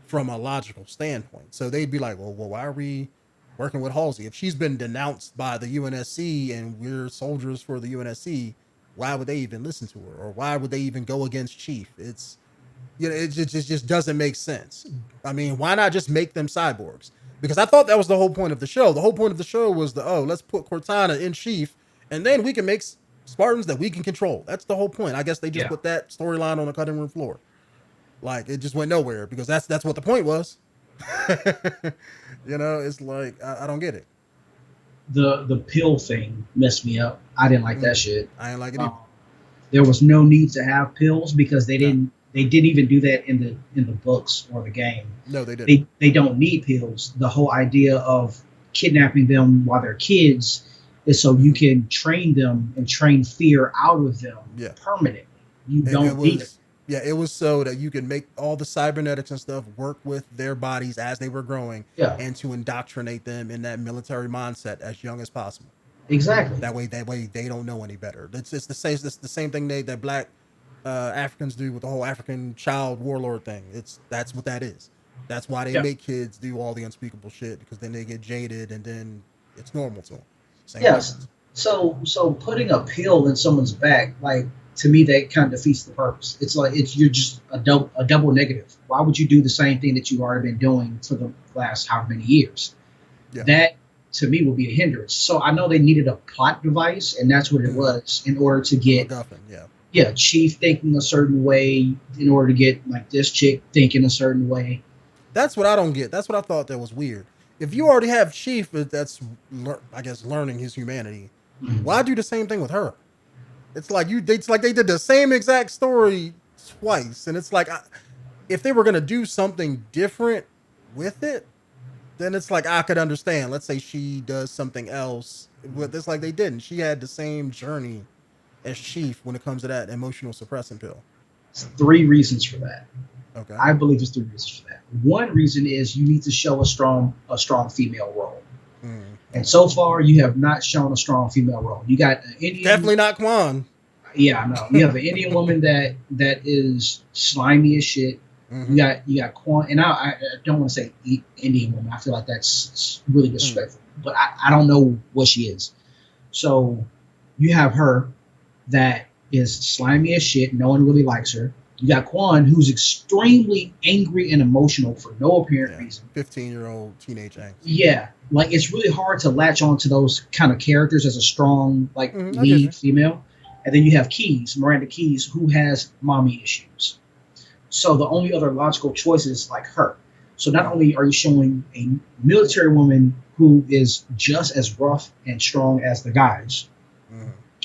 Speaker 1: from a logical standpoint. So they'd be like, well, why are we working with Halsey? If she's been denounced by the UNSC and we're soldiers for the UNSC, why would they even listen to her? Or why would they even go against Chief? It just doesn't make sense. I mean, why not just make them cyborgs? Because I thought that was the whole point of the show. The whole point of the show was let's put Cortana in Chief, and then we can make Spartans that we can control. That's the whole point. I guess they just put that storyline on the cutting room floor. Like, it just went nowhere because that's what the point was. It's like, I don't get it.
Speaker 2: The pill thing messed me up. I didn't like that shit.
Speaker 1: I didn't like it either.
Speaker 2: There was no need to have pills because they didn't even do that in the books or the game.
Speaker 1: No, they didn't.
Speaker 2: They don't need pills. The whole idea of kidnapping them while they're kids is so you can train them and train fear out of them permanently. You don't need it.
Speaker 1: Yeah, it was so that you can make all the cybernetics and stuff work with their bodies as they were growing, and to indoctrinate them in that military mindset as young as possible.
Speaker 2: Exactly.
Speaker 1: That way they don't know any better. It's the same thing that black Africans do with the whole African child warlord thing. That's what that is. That's why they make kids do all the unspeakable shit, because then they get jaded and then it's normal to them.
Speaker 2: Yes. So putting a pill in someone's back, like, to me, that kind of defeats the purpose. It's like you're just a double negative. Why would you do the same thing that you've already been doing for the last however many years? Yeah. That, to me, would be a hindrance. So I know they needed a plot device, and that's what it was, in order to get Chief thinking a certain way, in order to get like this chick thinking a certain way.
Speaker 1: That's what I don't get. That's what I thought that was weird. If you already have Chief, that's, I guess, learning his humanity, why do the same thing with her? It's like they did the same exact story twice, and it's like, if they were gonna do something different with it, then it's like I could understand. Let's say she does something else, but it's like they didn't. She had the same journey as Chief when it comes to that emotional suppressant pill.
Speaker 2: 3 reasons for that.
Speaker 1: Okay.
Speaker 2: I believe there's 3 reasons for that. One reason is you need to show a strong female role. And so far, you have not shown a strong female role. You got an Indian.
Speaker 1: Definitely not Quan.
Speaker 2: Yeah, I know. You have an Indian woman that is slimy as shit. You got Quan, and I don't want to say Indian woman. I feel like that's really disrespectful. But I don't know what she is. So you have her that is slimy as shit. No one really likes her. You got Quan, who's extremely angry and emotional for no apparent reason.
Speaker 1: 15-year-old teenage angst.
Speaker 2: Yeah, like it's really hard to latch onto those kind of characters as a strong lead female. And then you have Miranda Keys, who has mommy issues. So the only other logical choice is like her. So not only are you showing a military woman who is just as rough and strong as the guys,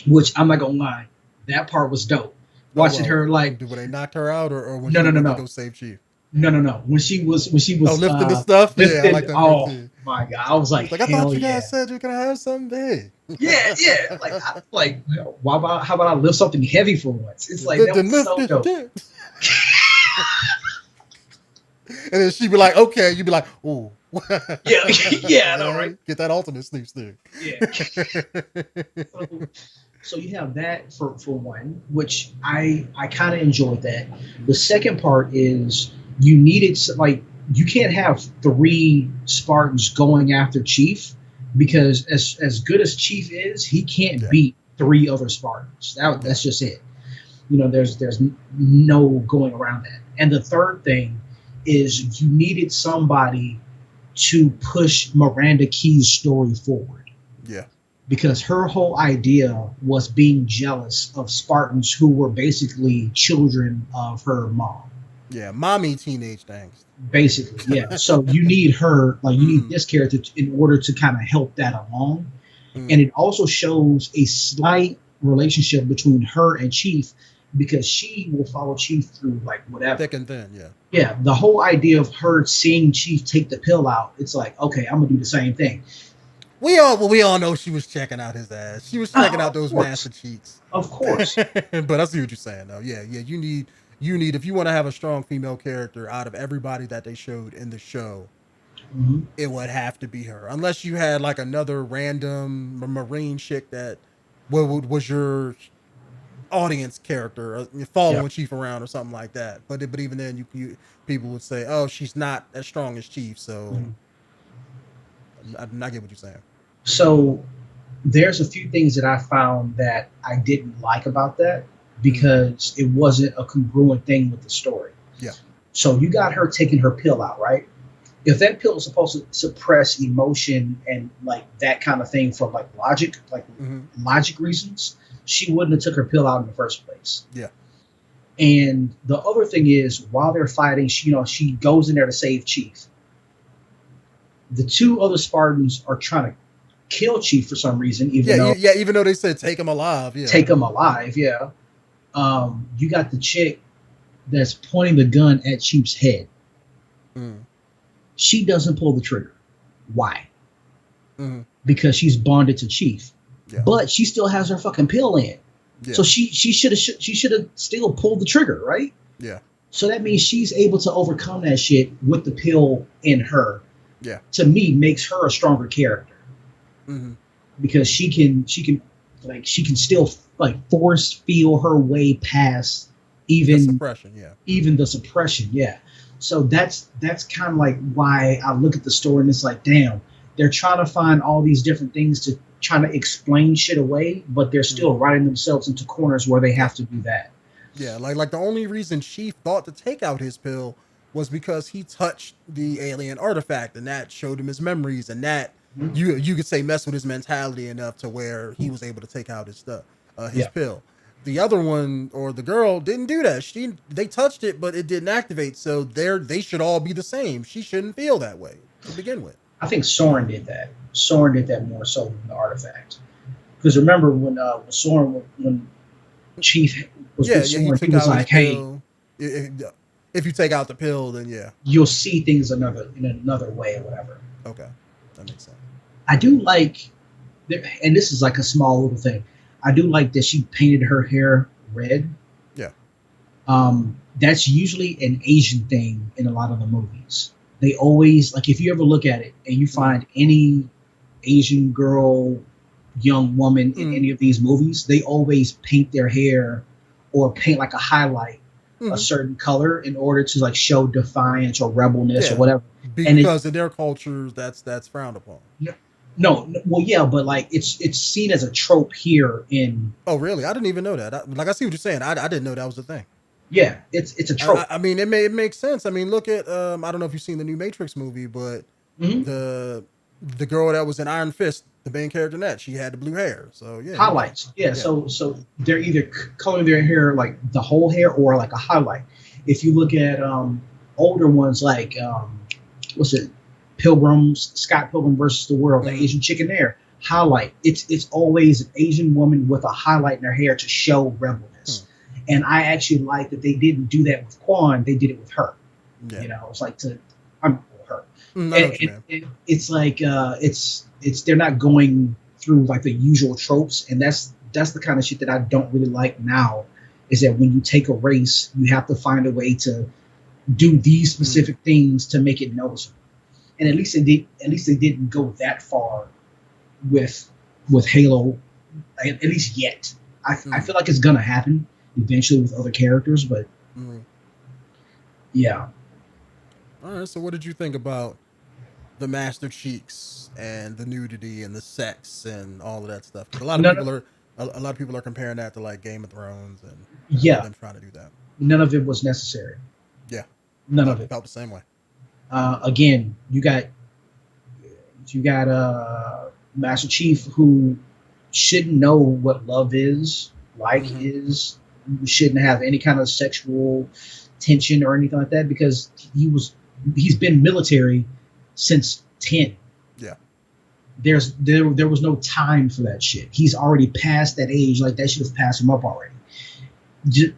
Speaker 2: which I'm not gonna lie, that part was dope. Watching her like,
Speaker 1: when they knocked her out, or when
Speaker 2: no,
Speaker 1: she went to go save Chief.
Speaker 2: No. When she was
Speaker 1: lifting the stuff.
Speaker 2: Lifted,
Speaker 1: yeah, I like that.
Speaker 2: Oh my god, I was like,
Speaker 1: I thought you guys said you're gonna have something big.
Speaker 2: Yeah. How about I lift something heavy for once? It's like that was so dope.
Speaker 1: And then she'd be like, okay. You'd be like, ooh.
Speaker 2: Yeah, I know, right?
Speaker 1: Get that alternate sneak stick.
Speaker 2: Yeah. So you have that for one, which I kind of enjoyed that. The second part is you needed, like, you can't have 3 Spartans going after Chief, because as good as Chief is, he can't beat 3 other Spartans. That's just it. You know, there's no going around that. And the third thing is you needed somebody to push Miranda Keys' story forward.
Speaker 1: Yeah.
Speaker 2: Because her whole idea was being jealous of Spartans who were basically children of her mom.
Speaker 1: Yeah, mommy teenage angst.
Speaker 2: Basically, yeah. So you need her, like you need this character in order to kind of help that along. And it also shows a slight relationship between her and Chief, because she will follow Chief through like whatever.
Speaker 1: Thick and thin, yeah.
Speaker 2: Yeah, the whole idea of her seeing Chief take the pill out, it's like, okay, I'm gonna do the same thing.
Speaker 1: We all know she was checking out his ass. She was checking out those massive cheeks.
Speaker 2: Of course.
Speaker 1: But I see what you're saying, though. Yeah. You need if you want to have a strong female character out of everybody that they showed in the show, it would have to be her. Unless you had like another random Marine chick that was your audience character, or following Chief around or something like that. But even then, you people would say, oh, she's not as strong as Chief. So I get what you're saying.
Speaker 2: So there's a few things that I found that I didn't like about that, because it wasn't a congruent thing with the story.
Speaker 1: Yeah.
Speaker 2: So you got her taking her pill out, right? If that pill is supposed to suppress emotion and like that kind of thing for like logic reasons, she wouldn't have took her pill out in the first place.
Speaker 1: Yeah.
Speaker 2: And the other thing is, while they're fighting, she goes in there to save Chief. The 2 other Spartans are trying to kill Chief for some reason, even
Speaker 1: though they said take him alive. Yeah.
Speaker 2: Take him alive, yeah. You got the chick that's pointing the gun at Chief's head. She doesn't pull the trigger. Why? Because she's bonded to Chief. Yeah. But she still has her fucking pill in. Yeah. So she should have still pulled the trigger, right?
Speaker 1: Yeah.
Speaker 2: So that means she's able to overcome that shit with the pill in her.
Speaker 1: Yeah.
Speaker 2: To me, makes her a stronger character. Because she can still like force feel her way past even the suppression. Yeah. So that's kind of like why I look at the story and it's like, damn, they're trying to find all these different things to trying to explain shit away, but they're still writing themselves into corners where they have to do that.
Speaker 1: Yeah, like the only reason Chief thought to take out his pill was because he touched the alien artifact, and that showed him his memories, and that you could say messed with his mentality enough to where he was able to take out his stuff, his pill. The other one, or the girl, didn't do that. They touched it, but it didn't activate. So they should all be the same. She shouldn't feel that way to begin with.
Speaker 2: I think Soren did that. Soren did that more so than the artifact. Because remember when Chief was with Soren, he was like, "Hey,
Speaker 1: if you take out the pill, then
Speaker 2: you'll see things in another way or whatever."
Speaker 1: Okay, that makes sense.
Speaker 2: I do like, and this is like a small little thing. I do like that she painted her hair red.
Speaker 1: Yeah.
Speaker 2: that's usually an Asian thing in a lot of the movies. They always, like, if you ever look at it and you find any Asian girl, young woman in any of these movies, they always paint their hair or paint like a highlight a certain color in order to like show defiance or rebelness or whatever.
Speaker 1: Because in their cultures, that's frowned upon.
Speaker 2: No, well, yeah, but like it's seen as a trope here in.
Speaker 1: Oh, really? I didn't even know that. I see what you're saying. I didn't know that was a thing.
Speaker 2: Yeah, it's a trope.
Speaker 1: I mean, it makes sense. I mean, look at I don't know if you've seen the new Matrix movie, but the girl that was in Iron Fist, the main character in that, she had the blue hair. So yeah,
Speaker 2: highlights. Yeah. So they're either coloring their hair like the whole hair or like a highlight. If you look at older ones like what's it, Scott Pilgrim versus the World, the Asian chicken there, highlight. It's always an Asian woman with a highlight in her hair to show rebelness. And I actually like that they didn't do that with Quan. They did it with her. Yeah. You know, it's like her. It's like it's they're not going through like the usual tropes, and that's the kind of shit that I don't really like now. Is that when you take a race, you have to find a way to do these specific things to make it noticeable. And at least they didn't go that far with Halo, at least yet. I feel like it's gonna happen eventually with other characters, but yeah.
Speaker 1: All right. So, what did you think about the master cheeks and the nudity and the sex and all of that stuff? A lot of people are comparing that to like Game of Thrones and them trying to do that.
Speaker 2: None of it was necessary.
Speaker 1: Yeah,
Speaker 2: none of it
Speaker 1: felt the same way.
Speaker 2: Again, you got Master Chief who shouldn't know what love is, is, shouldn't have any kind of sexual tension or anything like that because he's been military since 10.
Speaker 1: Yeah.
Speaker 2: There was no time for that shit. He's already past that age. Like that should have passed him up already.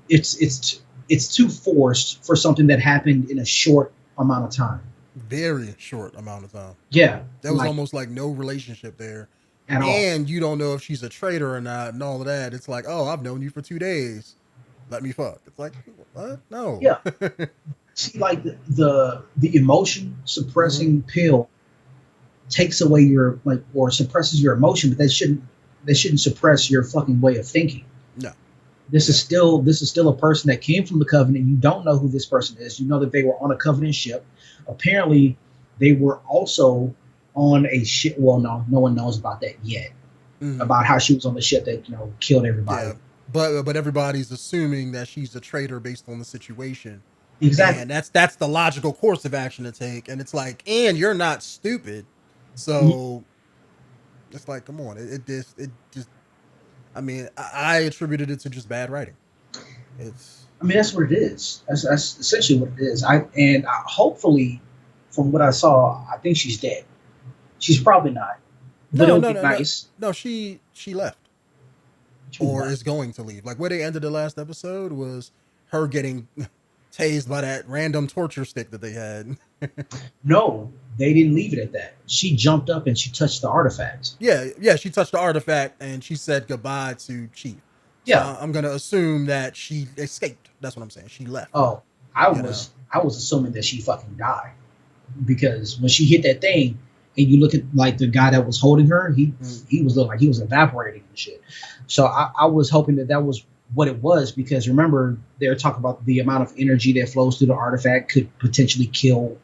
Speaker 2: It's too forced for something that happened in a short amount of time.
Speaker 1: Very short amount of time.
Speaker 2: Yeah.
Speaker 1: There was almost like no relationship there.
Speaker 2: At all.
Speaker 1: And you don't know if she's a traitor or not and all of that. It's like, oh, I've known you for 2 days. Let me fuck. It's like, what? No.
Speaker 2: Yeah. See, like the emotion suppressing pill takes away your or suppresses your emotion, but that shouldn't suppress your fucking way of thinking.
Speaker 1: No.
Speaker 2: This is still a person that came from the Covenant. You don't know who this person is. You know that they were on a Covenant ship. Apparently, they were also on a ship. Well, no one knows about that yet. About how she was on the ship that killed everybody.
Speaker 1: Yeah, but everybody's assuming that she's a traitor based on the situation.
Speaker 2: Exactly.
Speaker 1: And that's the logical course of action to take. And it's like, and you're not stupid, so it's like, come on, it just. I mean, I attributed it to just bad writing.
Speaker 2: That's what it is. That's essentially what it is. Hopefully, from what I saw, I think she's dead. She's probably not. But it would be nice.
Speaker 1: No, she left. Or is going to leave. Like where they ended the last episode was her getting tased by that random torture stick that they had.
Speaker 2: No, they didn't leave it at that. She jumped up and she touched the artifact.
Speaker 1: Yeah, she touched the artifact and she said goodbye to Chief.
Speaker 2: Yeah.
Speaker 1: So I'm gonna assume that she escaped. That's what I'm saying. She left.
Speaker 2: Oh, I was assuming that she fucking died. Because when she hit that thing and you look at like the guy that was holding her, he was looking like he was evaporating and shit. So I was hoping that was what it was, because remember they were talking about the amount of energy that flows through the artifact could potentially kill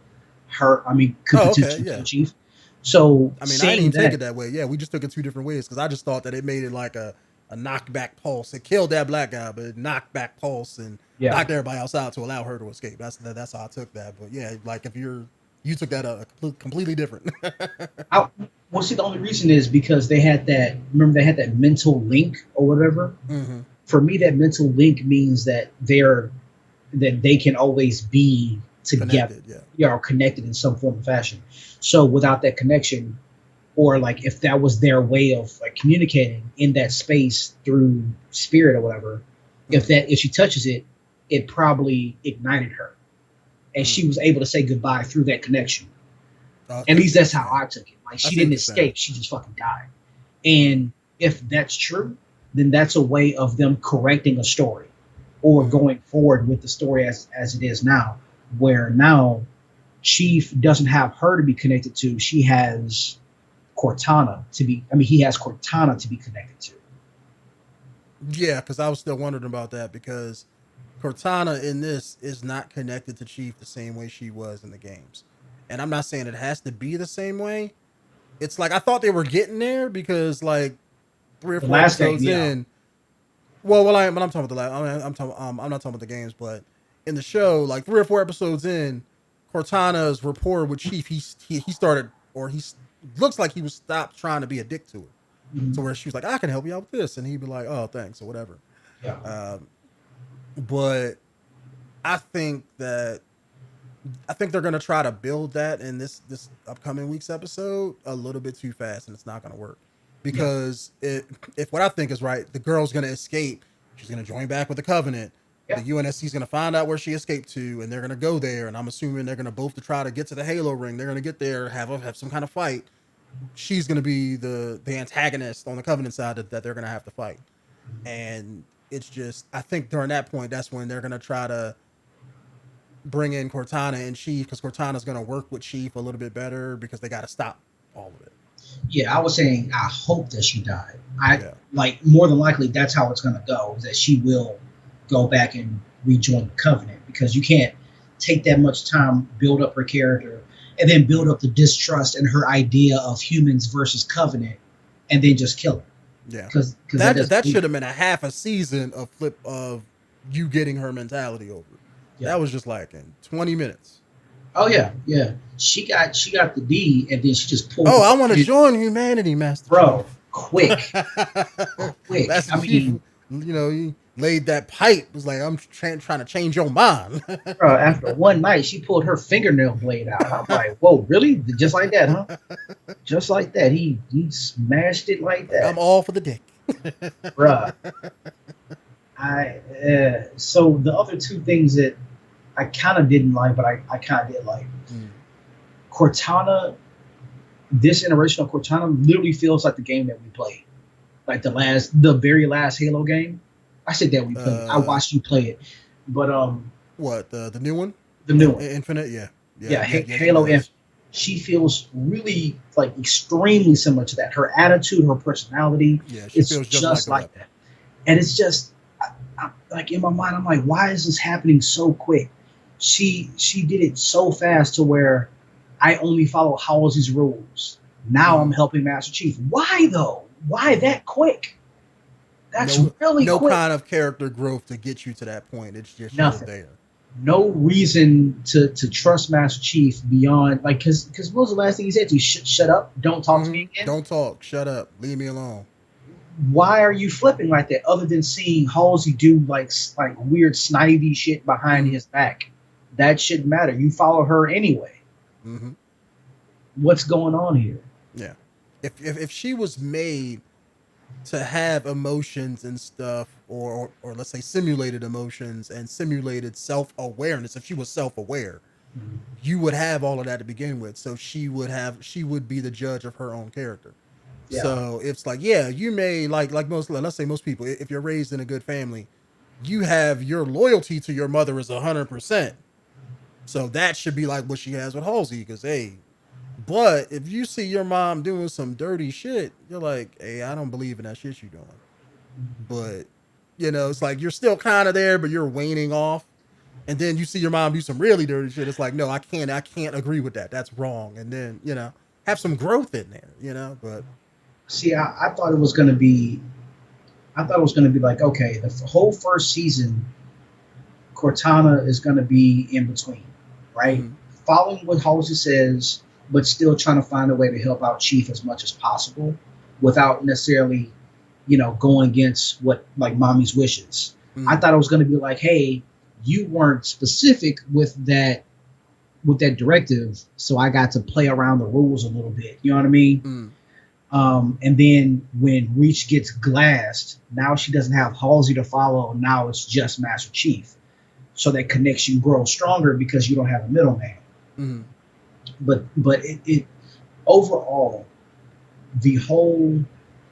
Speaker 2: her. I mean, potentially kill Chief. So
Speaker 1: I didn't even take it that way. Yeah, we just took it 2 different ways because I just thought that it made it like a knockback pulse. It killed that black guy, but it knocked back pulse and knocked everybody else out to allow her to escape. That's how I took that. But yeah, like if you took that completely different.
Speaker 2: Well, see, the only reason is because they had that. Remember, they had that mental link or whatever. Mm-hmm. For me, that mental link means that they can always be together, or connected in some form or fashion. So without that connection, or like if that was their way of like communicating in that space through spirit or whatever, if she touches it, it probably ignited her, and she was able to say goodbye through that connection. At least that's how I took it. Like she didn't escape; she just fucking died. And if that's true, then that's a way of them correcting a story. or going forward with the story as it is now, where now Chief doesn't have her to be connected to. She has Cortana to be. I mean, he has Cortana to be connected to.
Speaker 1: Yeah, because I was still wondering about that because Cortana in this is not connected to Chief the same way she was in the games. And I'm not saying it has to be the same way. It's like I thought they were getting there because like 3 or 4
Speaker 2: Last game,
Speaker 1: episodes
Speaker 2: yeah.
Speaker 1: in. Well, I'm talking about the last. I'm not talking about the games, but in the show, like 3 or 4 episodes in, Cortana's rapport with Chief, he started, or he looks like he was stopped trying to be a dick to her.
Speaker 2: Mhm.
Speaker 1: So where she was like, I can help you out with this, and he'd be like, oh, thanks or whatever.
Speaker 2: Yeah.
Speaker 1: But I think they're gonna try to build that in this upcoming week's episode a little bit too fast, and it's not gonna work because if what I think is right, the girl's gonna escape. She's gonna join back with the Covenant.
Speaker 2: Yeah.
Speaker 1: The UNSC is gonna find out where she escaped to, and they're gonna go there. And I'm assuming they're gonna both to try to get to the Halo ring. They're gonna get there, have some kind of fight. She's gonna be the antagonist on the Covenant side that they're gonna have to fight. And it's just, I think during that point, that's when they're gonna try to bring in Cortana and Chief because Cortana's gonna work with Chief a little bit better because they got to stop all of it.
Speaker 2: Yeah, I was saying I hope that she died.
Speaker 1: Yeah.
Speaker 2: Like more than likely that's how it's gonna go, is that she will go back and rejoin the Covenant, because you can't take that much time, build up her character, and then build up the distrust and her idea of humans versus Covenant, and then just kill her.
Speaker 1: Yeah,
Speaker 2: because
Speaker 1: that should have been a half a season of flip of you getting her mentality over. Yeah. That was just like in 20 minutes.
Speaker 2: Oh yeah. She got the D, and then she just pulled.
Speaker 1: Oh, I want to join humanity, Master.
Speaker 2: Bro, quick.
Speaker 1: That's, I mean, he laid that pipe. It was like, I'm trying to change your mind.
Speaker 2: Bro, after one night, she pulled her fingernail blade out. I'm like, whoa, really? Just like that, huh? Just like that. He smashed it like that.
Speaker 1: I'm all for the dick.
Speaker 2: Bruh. So the other two things that I kind of didn't like, but I kind of did like. Cortana, this iteration of Cortana literally feels like the game that we played. Like the very last Halo game. I said that we played. I watched you play it. But
Speaker 1: what, the new one?
Speaker 2: The new one.
Speaker 1: Infinite, yeah.
Speaker 2: Halo Infinite. She feels really like extremely similar to that. Her attitude, her personality, she feels just like that. And it's just like in my mind, I'm like, why is this happening so quick? She did it so fast to where I only follow Halsey's rules. Now I'm helping Master Chief. Why though? Why that quick? That's really
Speaker 1: no
Speaker 2: quick.
Speaker 1: Kind of character growth to get you to that point. It's just
Speaker 2: nothing
Speaker 1: there.
Speaker 2: No reason to trust Master Chief beyond like because what was the last thing he said to you? Shut up! Don't talk to me again.
Speaker 1: Don't talk. Shut up. Leave me alone.
Speaker 2: Why are you flipping like that? Other than seeing Halsey do like weird snivy shit behind his back, that shouldn't matter. You follow her anyway.
Speaker 1: Mm-hmm.
Speaker 2: What's going on here?
Speaker 1: Yeah, if she was made to have emotions and stuff, or let's say simulated emotions and simulated self-awareness, if she was self-aware, you would have all of that to begin with. So she would be the judge of her own character. Yeah. So it's like, yeah, you may like let's say most people, if you're raised in a good family, you have your loyalty to your mother is 100%. So that should be like what she has with Halsey, because but if you see your mom doing some dirty shit, you're like, hey, I don't believe in that shit you're doing. But it's like you're still kind of there, but you're waning off. And then you see your mom do some really dirty shit. It's like, no, I can't agree with that. That's wrong. And then have some growth in there. But
Speaker 2: see, I thought it was gonna be like, okay, the whole first season, Cortana is gonna be in between, right? Following what Halsey says, but still trying to find a way to help out Chief as much as possible without necessarily, going against what like mommy's wishes. I thought it was going to be like, hey, you weren't specific with that directive, so I got to play around the rules a little bit. You know what I mean? And then when Reach gets glassed, now she doesn't have Halsey to follow. Now it's just Master Chief. So that connection grows stronger because you don't have a middleman. But it overall, the whole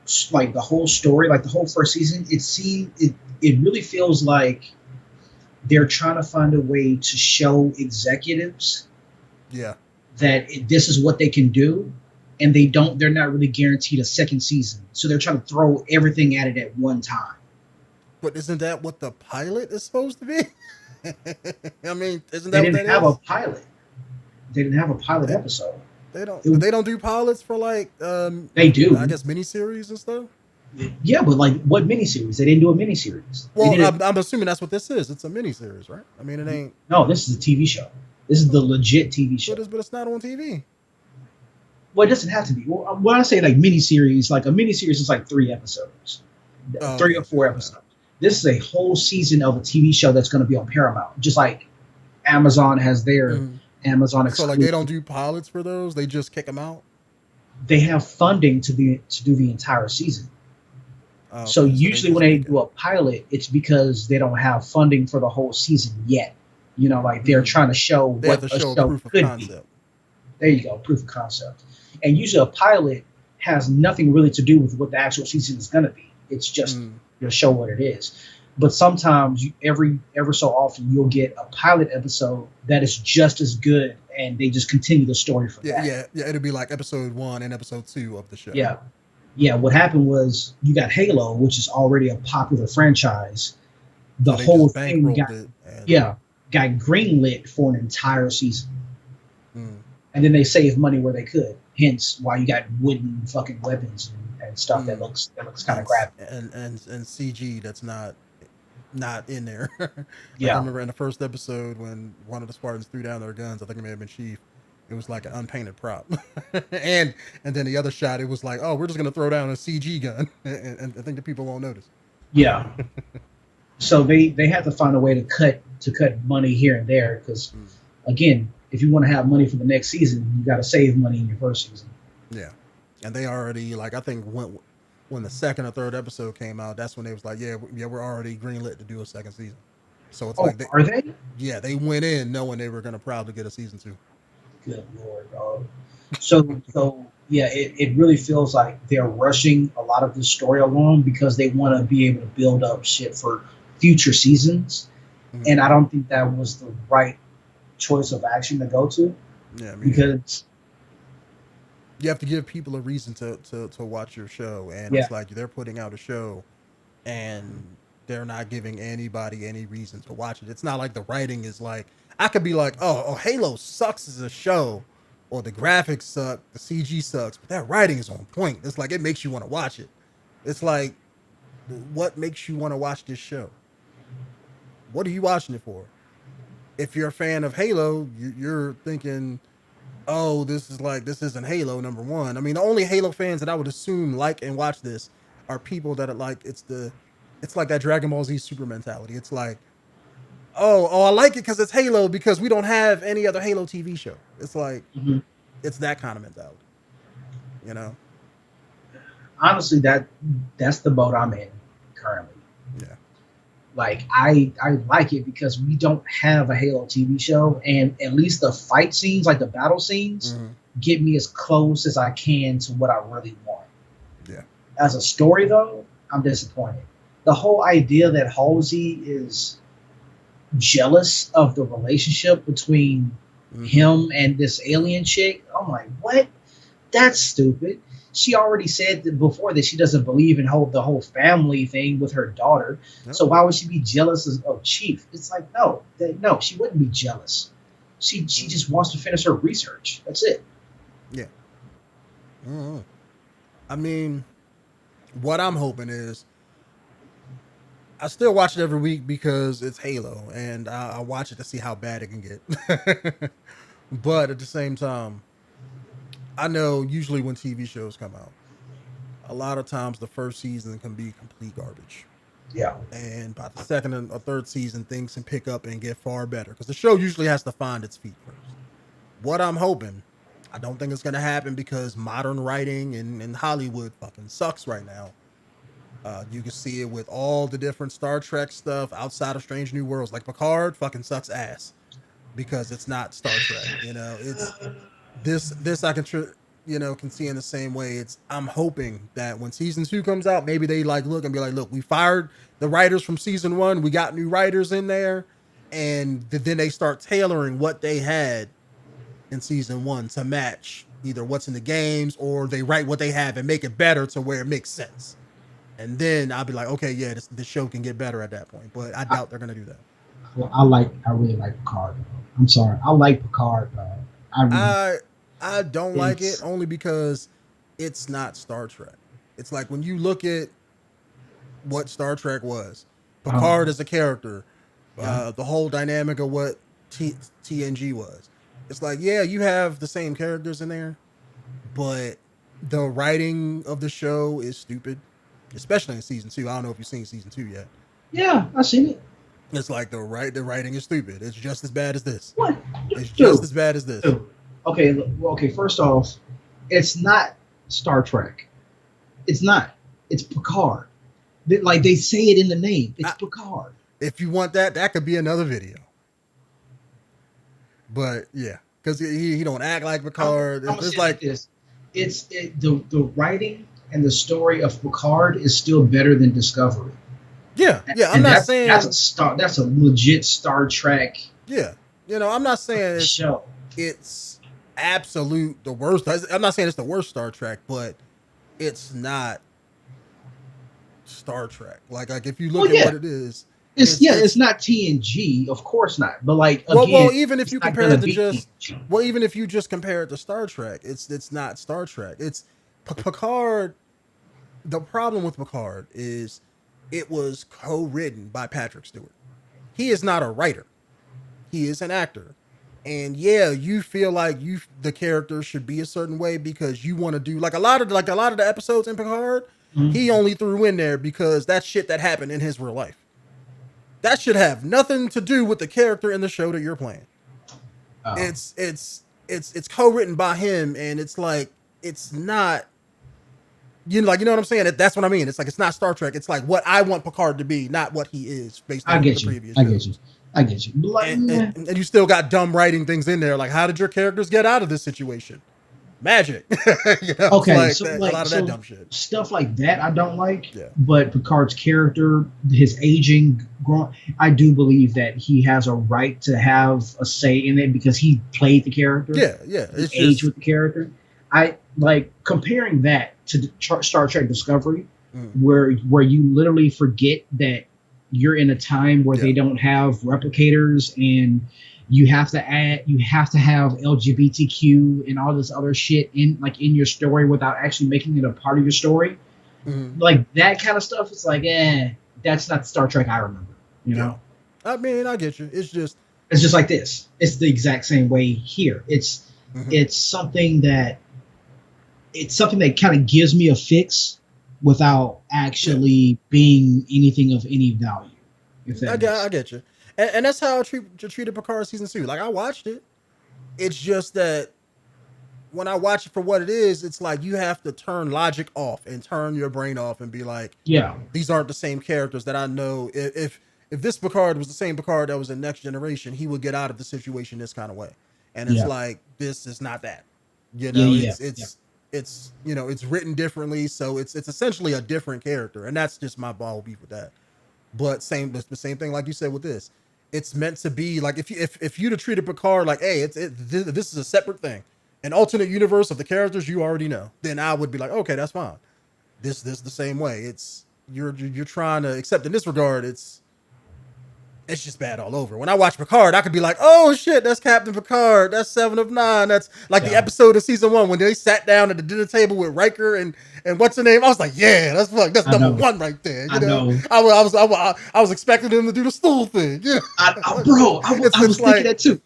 Speaker 2: story, like the whole first season, it really feels like they're trying to find a way to show executives
Speaker 1: Yeah.
Speaker 2: that this is what they can do, and they're not really guaranteed a second season, so they're trying to throw everything at it at one time.
Speaker 1: But isn't that what the pilot is supposed to be? I mean, isn't
Speaker 2: They
Speaker 1: that what
Speaker 2: didn't
Speaker 1: that
Speaker 2: have
Speaker 1: is?
Speaker 2: a pilot. They didn't have a pilot
Speaker 1: They,
Speaker 2: episode.
Speaker 1: they don't.
Speaker 2: It,
Speaker 1: They don't do pilots for like
Speaker 2: they
Speaker 1: I
Speaker 2: do.
Speaker 1: guess miniseries and stuff.
Speaker 2: Yeah, but like what miniseries? They didn't do a miniseries. They
Speaker 1: Well,
Speaker 2: did it.
Speaker 1: I'm assuming that's what this is. It's a miniseries, right? I mean, it ain't.
Speaker 2: No, this is a TV show. This is the legit TV show.
Speaker 1: But it's not on TV.
Speaker 2: Well, it doesn't have to be. Well, when I say like miniseries, like a miniseries is like 3 episodes,
Speaker 1: Oh,
Speaker 2: 3 or 4
Speaker 1: okay.
Speaker 2: episodes. This is a whole season of a TV show that's going to be on Paramount, just like Amazon has their Amazon
Speaker 1: So
Speaker 2: exclusive.
Speaker 1: like they don't do pilots for those. They just kick them out.
Speaker 2: They have funding to do the entire season.
Speaker 1: Oh,
Speaker 2: So
Speaker 1: okay,
Speaker 2: usually
Speaker 1: just
Speaker 2: when they
Speaker 1: kick it.
Speaker 2: do a pilot, it's because they don't have funding for the whole season yet. You know, like they're trying to show
Speaker 1: They
Speaker 2: what
Speaker 1: have to
Speaker 2: a
Speaker 1: show
Speaker 2: show
Speaker 1: proof of
Speaker 2: could be.
Speaker 1: concept.
Speaker 2: There you go, proof of concept. And usually a pilot has nothing really to do with what the actual season is going to be. It's just to show what it is. But sometimes ever so often you'll get a pilot episode that is just as good, and they just continue the story from that.
Speaker 1: Yeah. It'll be like episode 1 and episode 2 of the show.
Speaker 2: Yeah. What happened was you got Halo, which is already a popular franchise. The
Speaker 1: So
Speaker 2: whole
Speaker 1: just
Speaker 2: thing
Speaker 1: bankrolled
Speaker 2: got greenlit for an entire season.
Speaker 1: Mm.
Speaker 2: And then they saved money where they could. Hence why you got wooden fucking weapons and stuff that looks kind of graphic.
Speaker 1: And CG that's not in there. Like
Speaker 2: Yeah.
Speaker 1: I remember in the first episode when one of the Spartans threw down their guns, I think it may have been Chief. It was like an unpainted prop. and then the other shot, it was like, oh, we're just gonna throw down a CG gun, and I think the people won't notice.
Speaker 2: Yeah. So they had to find a way to cut money here and there because again, if you want to have money for the next season, you got to save money in your first season.
Speaker 1: Yeah, and they already like I think when the second or third episode came out, that's when they was like, yeah, we're already greenlit to do a second season. So it's like
Speaker 2: are they?
Speaker 1: Yeah, they went in knowing they were gonna probably get a season 2.
Speaker 2: Good Lord, dog. So yeah, it really feels like they're rushing a lot of this story along because they want to be able to build up shit for future seasons. And I don't think that was the right choice of action to go to.
Speaker 1: Yeah,
Speaker 2: because
Speaker 1: you have to give people a reason to watch your show, and it's like they're putting out a show and they're not giving anybody any reason to watch it. It's not like the writing is like, I could be like, oh Halo sucks as a show, or the graphics suck, the CG sucks, but that writing is on point. It's like it makes you want to watch it. It's like, what makes you want to watch this show? What are you watching it for? If you're a fan of Halo, you're thinking, oh, this isn't Halo, number one. I mean, the only Halo fans that I would assume like and watch this are people that are like, it's like that Dragon Ball Z Super mentality. It's like, oh, I like it because it's Halo, because we don't have any other Halo TV show. It's like, it's that kind of mentality, you know?
Speaker 2: Honestly, that's the boat I'm in currently.
Speaker 1: Yeah.
Speaker 2: Like I like it because we don't have a Halo TV show, and at least the fight scenes, like the battle scenes, get me as close as I can to what I really want.
Speaker 1: Yeah.
Speaker 2: As a story, though, I'm disappointed. The whole idea that Halsey is jealous of the relationship between him and this alien chick, I'm like, what? That's stupid. She already said that before that she doesn't believe in the whole family thing with her daughter. Yep. So why would she be jealous of Chief? It's like, no, she wouldn't be jealous. She just wants to finish her research. That's it.
Speaker 1: Yeah. I mean, what I'm hoping is, I still watch it every week because it's Halo, and I watch it to see how bad it can get. But at the same time, I know usually when TV shows come out, a lot of times the first season can be complete garbage.
Speaker 2: Yeah.
Speaker 1: And by the second or third season, things can pick up and get far better, because the show usually has to find its feet first. What I'm hoping, I don't think it's going to happen because modern writing in Hollywood fucking sucks right now. You can see it with all the different Star Trek stuff outside of Strange New Worlds. Like Picard fucking sucks ass because it's not Star Trek. You know, it's this I can can see in the same way. I'm hoping that when season 2 comes out, maybe they look and be like, look, we fired the writers from season 1. We got new writers in there, and then they start tailoring what they had in season 1 to match either what's in the games, or they write what they have and make it better to where it makes sense. And then I'll be like, okay, yeah, this show can get better at that point. But I doubt they're gonna do that.
Speaker 2: Well, I really like Picard. Though. I'm sorry, I like Picard.
Speaker 1: I don't like it only because it's not Star Trek. It's like when you look at what Star Trek was, Picard as a character, the whole dynamic of what TNG was. It's like, yeah, you have the same characters in there, but the writing of the show is stupid, especially in season 2. I don't know if you've seen season 2 yet.
Speaker 2: Yeah, I've seen it.
Speaker 1: It's like the writing is stupid. It's just as bad as this.
Speaker 2: What?
Speaker 1: It's just as bad as this.
Speaker 2: Okay. First off, it's not Star Trek. It's not. It's Picard. Like they say it in the name. It's Picard.
Speaker 1: If you want that could be another video. But yeah, because he don't act like Picard. It's like
Speaker 2: this. The writing and the story of Picard is still better than Discovery.
Speaker 1: Yeah. I'm not saying
Speaker 2: that's a legit Star Trek.
Speaker 1: Yeah, I'm not saying
Speaker 2: show.
Speaker 1: It's absolute the worst. I'm not saying it's the worst Star Trek, but it's not Star Trek. Like if you look at what it is.
Speaker 2: It's not TNG, of course not. But like,
Speaker 1: again, even if you compare it to even if you just compare it to Star Trek, it's not Star Trek. It's Picard. The problem with Picard is it was co-written by Patrick Stewart. He is not a writer. He is an actor. And yeah, you feel like the character should be a certain way because you want to do like a lot of the episodes in Picard. Mm-hmm. He only threw in there because that's shit that happened in his real life. That should have nothing to do with the character in the show that you're playing. Oh. It's co-written by him, and it's like it's not. You know what I'm saying? That's what I mean. It's like it's not Star Trek. It's like what I want Picard to be, not what he is based on the previous shows.
Speaker 2: I get you. Like,
Speaker 1: and you still got dumb writing things in there. Like, how did your characters get out of this situation? Magic.
Speaker 2: Okay,
Speaker 1: a lot of that dumb shit.
Speaker 2: Stuff like that I don't like. Yeah. But Picard's character, his aging, I do believe that he has a right to have a say in it because he played the character.
Speaker 1: Yeah.
Speaker 2: It's age with the character. I like comparing that to Star Trek Discovery, where you literally forget that you're in a time where they don't have replicators and you have to have LGBTQ and all this other shit in your story without actually making it a part of your story. Mm-hmm. Like that kind of stuff. It's like, that's not Star Trek I remember. You know?
Speaker 1: I mean, I get you. It's just
Speaker 2: like this. It's the exact same way here. It's something that kind of gives me a fix without actually being anything of any value.
Speaker 1: I get you. And that's how I treated Picard season 2. Like, I watched it. It's just that when I watch it for what it is, it's like you have to turn logic off and turn your brain off and be like, these aren't the same characters that I know. If this Picard was the same Picard that was in Next Generation, he would get out of the situation this kind of way. And it's like, this is not that. It's it's written differently, so it's essentially a different character, and that's just my ball beef with that. But the same thing like you said with this. It's meant to be like if you'd have treated Picard like, hey, this is a separate thing, an alternate universe of the characters you already know, then I would be like, okay, that's fine. This the same way. It's you're trying to, except in this regard, it's just bad all over. When I watch Picard, I could be like, oh shit, that's Captain Picard. That's 7 of 9. That's like the episode of season 1 when they sat down at the dinner table with Riker and what's her name? I was like, yeah, that's number 1 right there. You know? I was expecting them to do the stool thing. Yeah,
Speaker 2: I was thinking that too.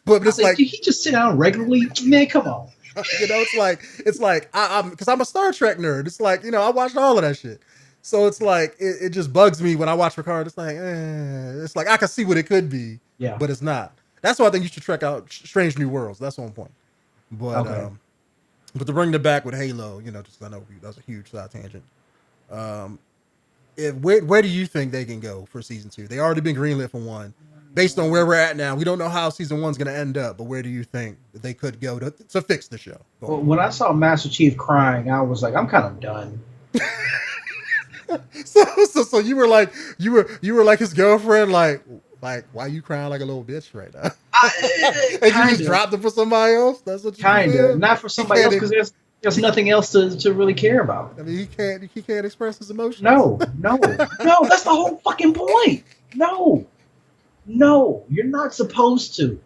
Speaker 1: But it's like,
Speaker 2: did he just sit down regularly? Man, come on.
Speaker 1: It's like I'm because I'm a Star Trek nerd. It's like, I watched all of that shit. So it's like it just bugs me when I watch Picard. It's like, it's like I can see what it could be, but it's not. That's why I think you should check out Strange New Worlds. That's one point. But but to bring it back with Halo, just I know that's a huge side tangent. Where do you think they can go for season 2? They already been greenlit for 1. Based on where we're at now, we don't know how season 1's going to end up. But where do you think they could go to fix the show?
Speaker 2: Well, when I saw Master Chief crying, I was like, I'm kind of done.
Speaker 1: So you were like his girlfriend, like, Like, why you crying like a little bitch right now?
Speaker 2: I,
Speaker 1: And you
Speaker 2: kind
Speaker 1: just
Speaker 2: of,
Speaker 1: dropped it for somebody else? That's what you
Speaker 2: kind of,
Speaker 1: feel?
Speaker 2: not for
Speaker 1: He
Speaker 2: somebody else
Speaker 1: can't.
Speaker 2: because there's nothing else to really care about.
Speaker 1: I mean, he can't. He can't express his emotions.
Speaker 2: No, no, no. That's the whole fucking point. No, no, you're not supposed to.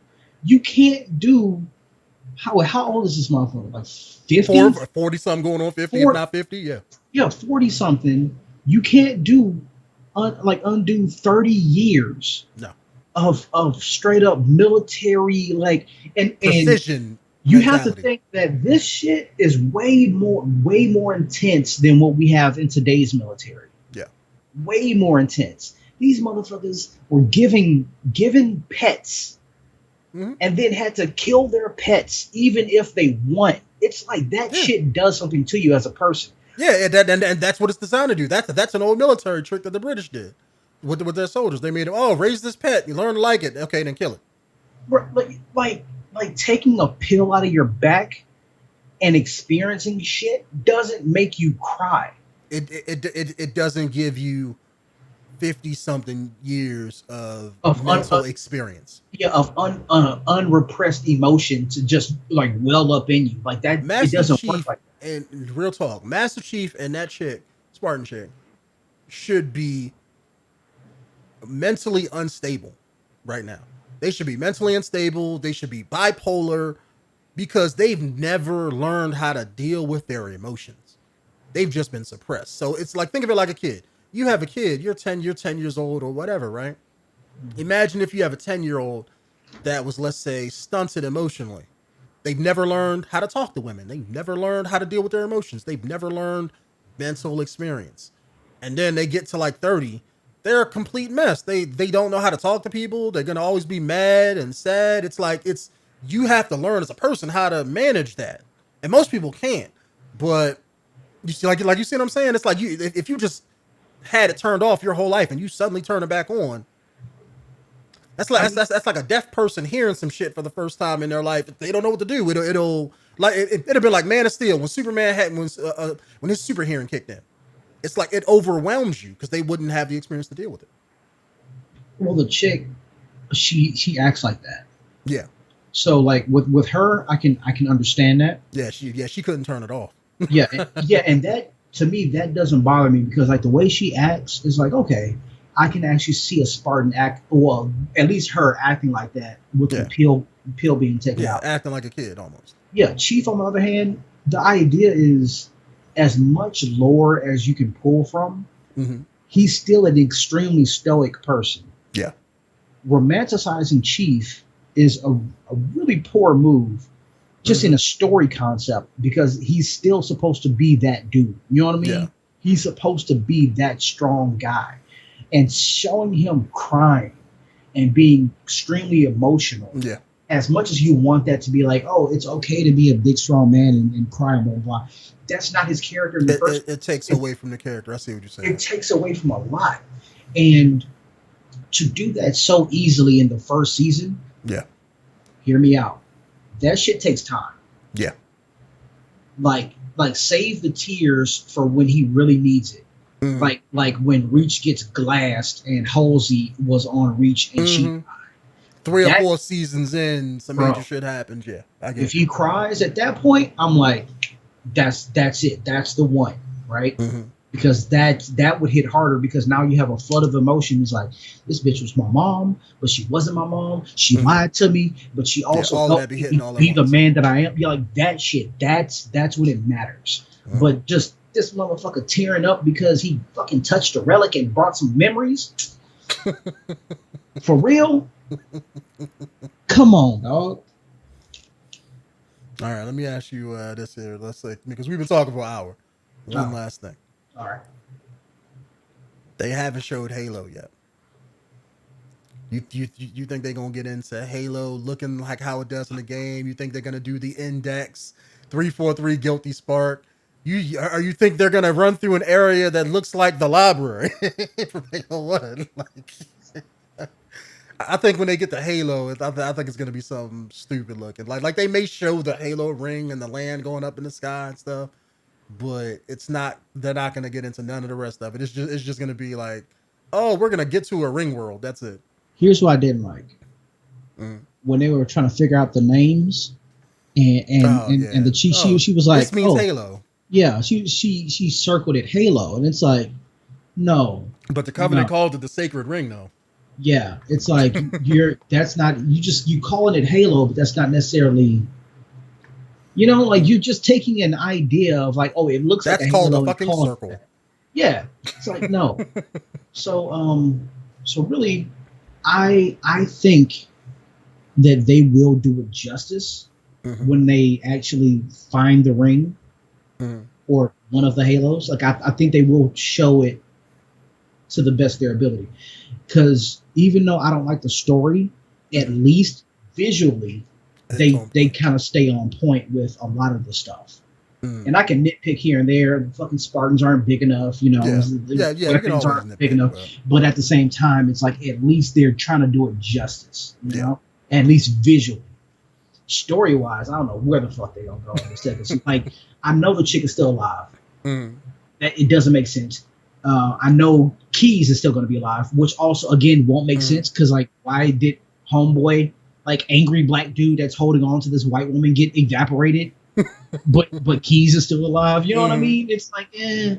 Speaker 2: You can't do. How old is this motherfucker? Like 50?
Speaker 1: 40 something going on 50, if
Speaker 2: Four,
Speaker 1: not 50. Yeah.
Speaker 2: yeah, 40 something. You can't do undo 30 years
Speaker 1: No.
Speaker 2: of straight up military and
Speaker 1: Precision
Speaker 2: you have to
Speaker 1: mentality.
Speaker 2: think that this shit is way more intense than what we have in today's military.
Speaker 1: Yeah.
Speaker 2: Way more intense. These motherfuckers were giving pets and then had to kill their pets even if they won. It's like that shit does something to you as a person.
Speaker 1: Yeah, and that's what it's designed to do. That's an old military trick that the British did with their soldiers. They made them, raise this pet. You learn to like it. Okay, then kill it.
Speaker 2: Like taking a pill out of your back and experiencing shit doesn't make you cry.
Speaker 1: It doesn't give you 50 something years of mental experience.
Speaker 2: Yeah, of unrepressed emotion to just like well up in you like that.
Speaker 1: Master
Speaker 2: It doesn't
Speaker 1: Chief,
Speaker 2: work like that.
Speaker 1: and real talk, Master Chief and that chick, Spartan chick, should be mentally unstable right now. They should be mentally unstable. They should be bipolar because they've never learned how to deal with their emotions. They've just been suppressed. So it's like, think of it like a kid. You have a kid, you're 10 years old or whatever, right? Imagine if you have a 10-year-old that was, let's say, stunted emotionally. They've never learned how to talk to women. They've never learned how to deal with their emotions. They've never learned mental experience. And then they get to like 30, they're a complete mess. They don't know how to talk to people. They're going to always be mad and sad. It's like, you have to learn as a person how to manage that. And most people can't. But you see, like you see what I'm saying? It's like if you just had it turned off your whole life and you suddenly turn it back on, that's like a deaf person hearing some shit for the first time in their life. They don't know what to do. It'll been like Man of Steel when Superman had when his super hearing kicked in. It's like it overwhelms you because they wouldn't have the experience to deal with it.
Speaker 2: Well, the chick, she acts like that.
Speaker 1: Yeah.
Speaker 2: So like with her, I can understand that.
Speaker 1: Yeah, she couldn't turn it off.
Speaker 2: Yeah, and that to me that doesn't bother me because like the way she acts is like okay, I can actually see a Spartan act, well, at least her acting like that with the pill being taken out.
Speaker 1: Acting like a kid almost.
Speaker 2: Yeah, Chief on the other hand, the idea is as much lore as you can pull from. He's still an extremely stoic person.
Speaker 1: Yeah,
Speaker 2: romanticizing Chief is a really poor move. Just in a story concept, because he's still supposed to be that dude. You know what I mean?
Speaker 1: Yeah.
Speaker 2: He's supposed to be that strong guy. And showing him crying and being extremely emotional.
Speaker 1: Yeah.
Speaker 2: As much as you want that to be like, oh, it's okay to be a big, strong man and cry and blah, blah. That's not his character in the first.
Speaker 1: It takes away from the character. I see what you're saying.
Speaker 2: It takes away from a lot. And to do that so easily in the first season.
Speaker 1: Yeah.
Speaker 2: Hear me out. That shit takes time.
Speaker 1: Yeah.
Speaker 2: Like save the tears for when he really needs it. Like when Reach gets glassed and Halsey was on Reach and she
Speaker 1: 3 or 4 seasons in, some major shit happens. Yeah.
Speaker 2: If he cries at that point, I'm like, that's it. That's the one, right? Because that would hit harder because now you have a flood of emotions like this bitch was my mom, but she wasn't my mom. She lied to me, but she also helped me be the man that I am. You're like that shit. That's when it matters. But just this motherfucker tearing up because he fucking touched a relic and brought some memories. For real? Come on, dog.
Speaker 1: All right, let me ask you this here. Let's say because we've been talking for an hour. One last thing.
Speaker 2: All right.
Speaker 1: They haven't showed Halo yet. You think they're gonna get into Halo looking like how it does in the game? You think they're gonna do the index 343 guilty spark? You think they're gonna run through an area that looks like the library from Halo 1? Like, I think when they get to Halo, I think it's gonna be something stupid looking. Like they may show the Halo ring and the land going up in the sky and stuff. But it's not. They're not gonna get into none of the rest of it. It's just gonna be like, oh, we're gonna get to a ring world. That's it.
Speaker 2: Here's what I didn't like when they were trying to figure out the names and the cheat sheet. She was like,
Speaker 1: this means
Speaker 2: "Oh,
Speaker 1: Halo."
Speaker 2: yeah." She circled it Halo, and it's like, no,
Speaker 1: But the Covenant
Speaker 2: no.
Speaker 1: called it the Sacred Ring, though.
Speaker 2: Yeah, it's like that's not you calling it Halo, but that's not necessarily. Like you're just taking an idea of like, oh, it looks like
Speaker 1: That's
Speaker 2: a
Speaker 1: called a
Speaker 2: Halo.
Speaker 1: fucking circle.
Speaker 2: Yeah, it's like no. So really, I think that they will do it justice when they actually find the ring or one of the Halos. Like I think they will show it to the best of their ability. Because even though I don't like the story, at least visually, they kind of stay on point with a lot of the stuff. And I can nitpick here and there. The fucking Spartans aren't big enough, weapons aren't big enough. But at the same time, it's like at least they're trying to do it justice, know? At least visually. Story wise, I don't know where the fuck they gonna go in a second. So, like, I know the chick is still alive. That it doesn't make sense. I know Keys is still going to be alive, which also again won't make sense because like why did homeboy like angry black dude that's holding on to this white woman get evaporated, but Keys is still alive? You know what I mean? It's like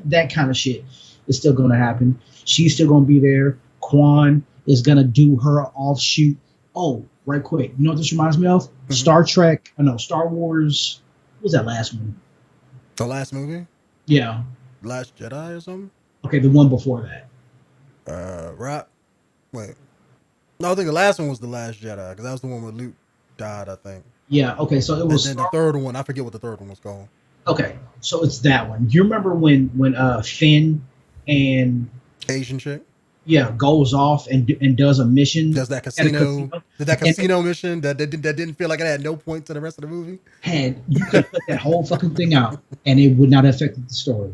Speaker 2: that kind of shit is still going to happen. She's still going to be there. Quan is going to do her offshoot. Oh, right quick. You know what this reminds me of? Star Wars. What was that last one?
Speaker 1: The last movie?
Speaker 2: Yeah.
Speaker 1: Last Jedi or something?
Speaker 2: Okay, the one before that.
Speaker 1: Right. Wait. No, I think the last one was The Last Jedi, because that was the one where Luke died, I think.
Speaker 2: Yeah, okay, so it was...
Speaker 1: And then the third one, I forget what the third one was called.
Speaker 2: Okay, so it's that one. You remember when Finn and...
Speaker 1: Asian chick?
Speaker 2: Yeah, goes off and does a mission.
Speaker 1: Does that casino. Did that casino mission that didn't feel like it had no point to the rest of the movie?
Speaker 2: You could put that whole fucking thing out, and it would not have affected the story.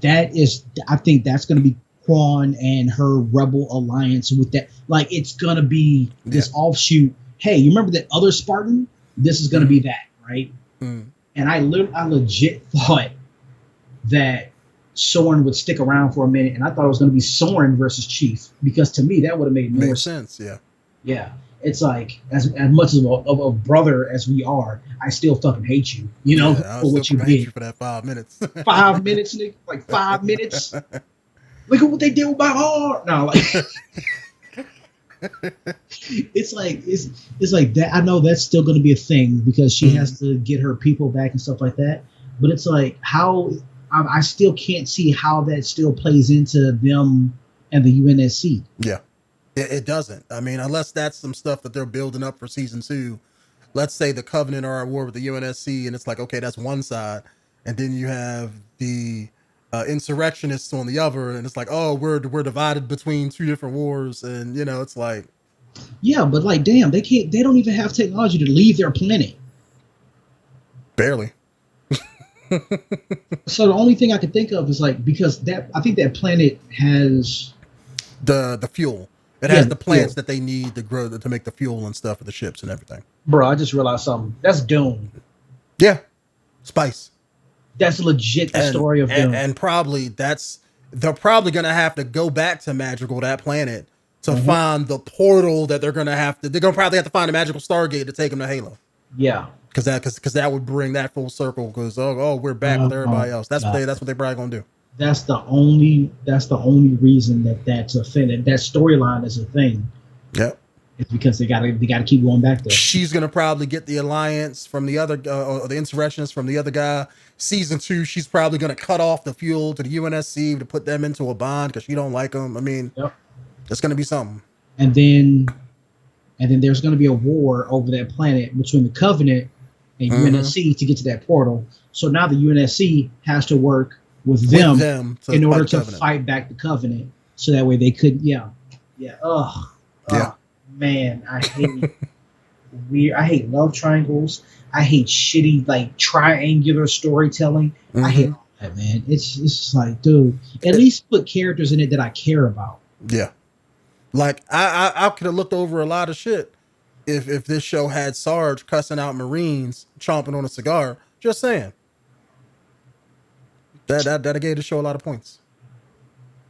Speaker 2: I think that's going to be Quan and her Rebel Alliance with that. Like, it's going to be this offshoot. Hey, you remember that other Spartan? This is going to be that, right? And I legit thought that Soren would stick around for a minute, and I thought it was going to be Soren versus Chief, because to me that would have made more
Speaker 1: sense. Yeah,
Speaker 2: it's like as much of a brother as we are, I still fucking hate you, for what you did
Speaker 1: for that 5 minutes.
Speaker 2: 5 minutes, Nick, like 5 minutes. Look at what they did with my heart. No, like it's like that. I know that's still going to be a thing because she has to get her people back and stuff like that. But it's like how. I still can't see how that still plays into them and the UNSC.
Speaker 1: Yeah, it doesn't. I mean, unless that's some stuff that they're building up for season 2. Let's say the Covenant are at war with the UNSC, and it's like, okay, that's one side, and then you have the insurrectionists on the other, and it's like, oh, we're divided between 2 different wars, and it's like,
Speaker 2: yeah, but like, damn, they don't even have technology to leave their planet.
Speaker 1: Barely.
Speaker 2: So the only thing I can think of is like, because I think that planet has
Speaker 1: the fuel. It has the plants that they need to grow to make the fuel and stuff for the ships and everything.
Speaker 2: Bro, I just realized something. That's Doom.
Speaker 1: Yeah, Spice.
Speaker 2: That's legit the story of Doom.
Speaker 1: And probably they're probably gonna have to go back to Magical, that planet, to find the portal that they're gonna probably have to find a magical Stargate to take them to Halo.
Speaker 2: Yeah.
Speaker 1: Because that would bring that full circle. Because we're back with everybody else. That's what they're probably gonna do.
Speaker 2: That's the only reason that's a thing. That storyline is a thing.
Speaker 1: Yep.
Speaker 2: It's because they gotta keep going back there.
Speaker 1: She's gonna probably get the alliance from the other, or the insurrectionists from the other guy. Season 2, she's probably gonna cut off the fuel to the UNSC to put them into a bond because she don't like them. I mean, it's gonna be something.
Speaker 2: And then there's gonna be a war over that planet between the Covenant and UNSC to get to that portal. So now the UNSC has to work with them in order to fight back the Covenant, so that way they could. Man, I hate love triangles. I hate shitty like triangular storytelling. I hate all that, man. It's just like, dude, at least put characters in it that I care about.
Speaker 1: Yeah, like I could have looked over a lot of shit if this show had Sarge cussing out Marines chomping on a cigar. Just saying. That gave the show a lot of points.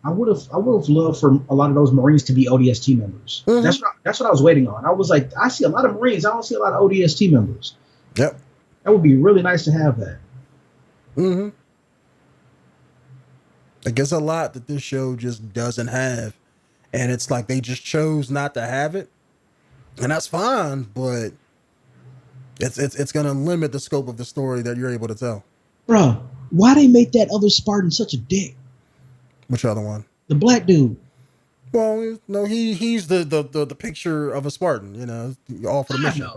Speaker 2: I would have loved for a lot of those Marines to be ODST members.
Speaker 1: Mm-hmm.
Speaker 2: That's what I was waiting on. I was like, I see a lot of Marines. I don't see a lot of ODST members.
Speaker 1: Yep.
Speaker 2: That would be really nice to have that.
Speaker 1: Mm-hmm. I guess a lot that this show just doesn't have. And it's like they just chose not to have it. And that's fine, but it's gonna limit the scope of the story that you're able to tell.
Speaker 2: Bruh, why they make that other Spartan such a dick?
Speaker 1: Which other one?
Speaker 2: The black dude.
Speaker 1: Well, no, he's the picture of a Spartan, all for the mission.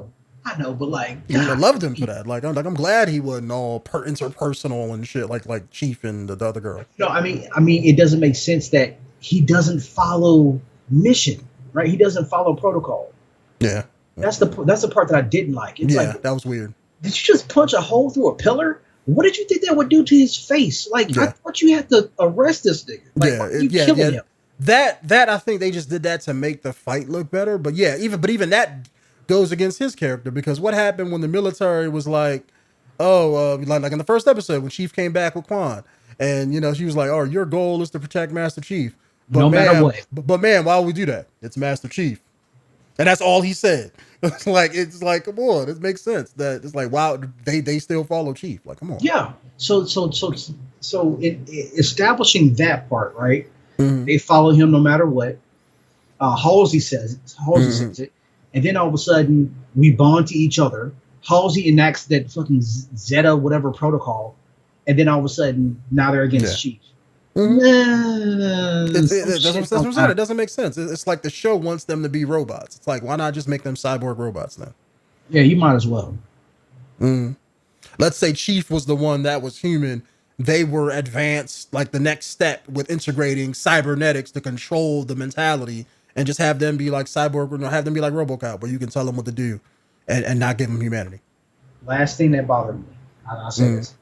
Speaker 2: I know, but like,
Speaker 1: I loved him for that. I'm glad he wasn't all interpersonal and shit like Chief and the other girl.
Speaker 2: No, I mean, it doesn't make sense that he doesn't follow mission, right? He doesn't follow protocol.
Speaker 1: Yeah.
Speaker 2: That's the part that I didn't like. It's like,
Speaker 1: that was weird.
Speaker 2: Did you just punch a hole through a pillar? What did you think that would do to his face? Like, I thought you had to arrest this nigga. Like, killing him?
Speaker 1: That I think they just did that to make the fight look better. But yeah, even that goes against his character, because what happened when the military was like, like in the first episode when Chief came back with Quan, and she was like, oh, your goal is to protect Master Chief. But
Speaker 2: no matter what.
Speaker 1: But man, why would we do that? It's Master Chief. And that's all he said. It's like, come on, it makes sense that it's like, wow, they still follow Chief. Like, come on.
Speaker 2: Yeah. So in establishing that part, right? Mm-hmm. They follow him no matter what. Halsey says it. And then all of a sudden we bond to each other. Halsey enacts that fucking Zeta whatever protocol. And then all of a sudden now they're against Chief.
Speaker 1: Mm-hmm. That's what I'm saying. It doesn't make sense. It's like the show wants them to be robots. It's like, why not just make them cyborg robots now?
Speaker 2: Yeah, you might as well.
Speaker 1: Let's say Chief was the one that was human. They were advanced, like the next step with integrating cybernetics to control the mentality, and just have them be like cyborg, or have them be like RoboCop, where you can tell them what to do and not give them humanity.
Speaker 2: Last thing that bothered me, I'll say this: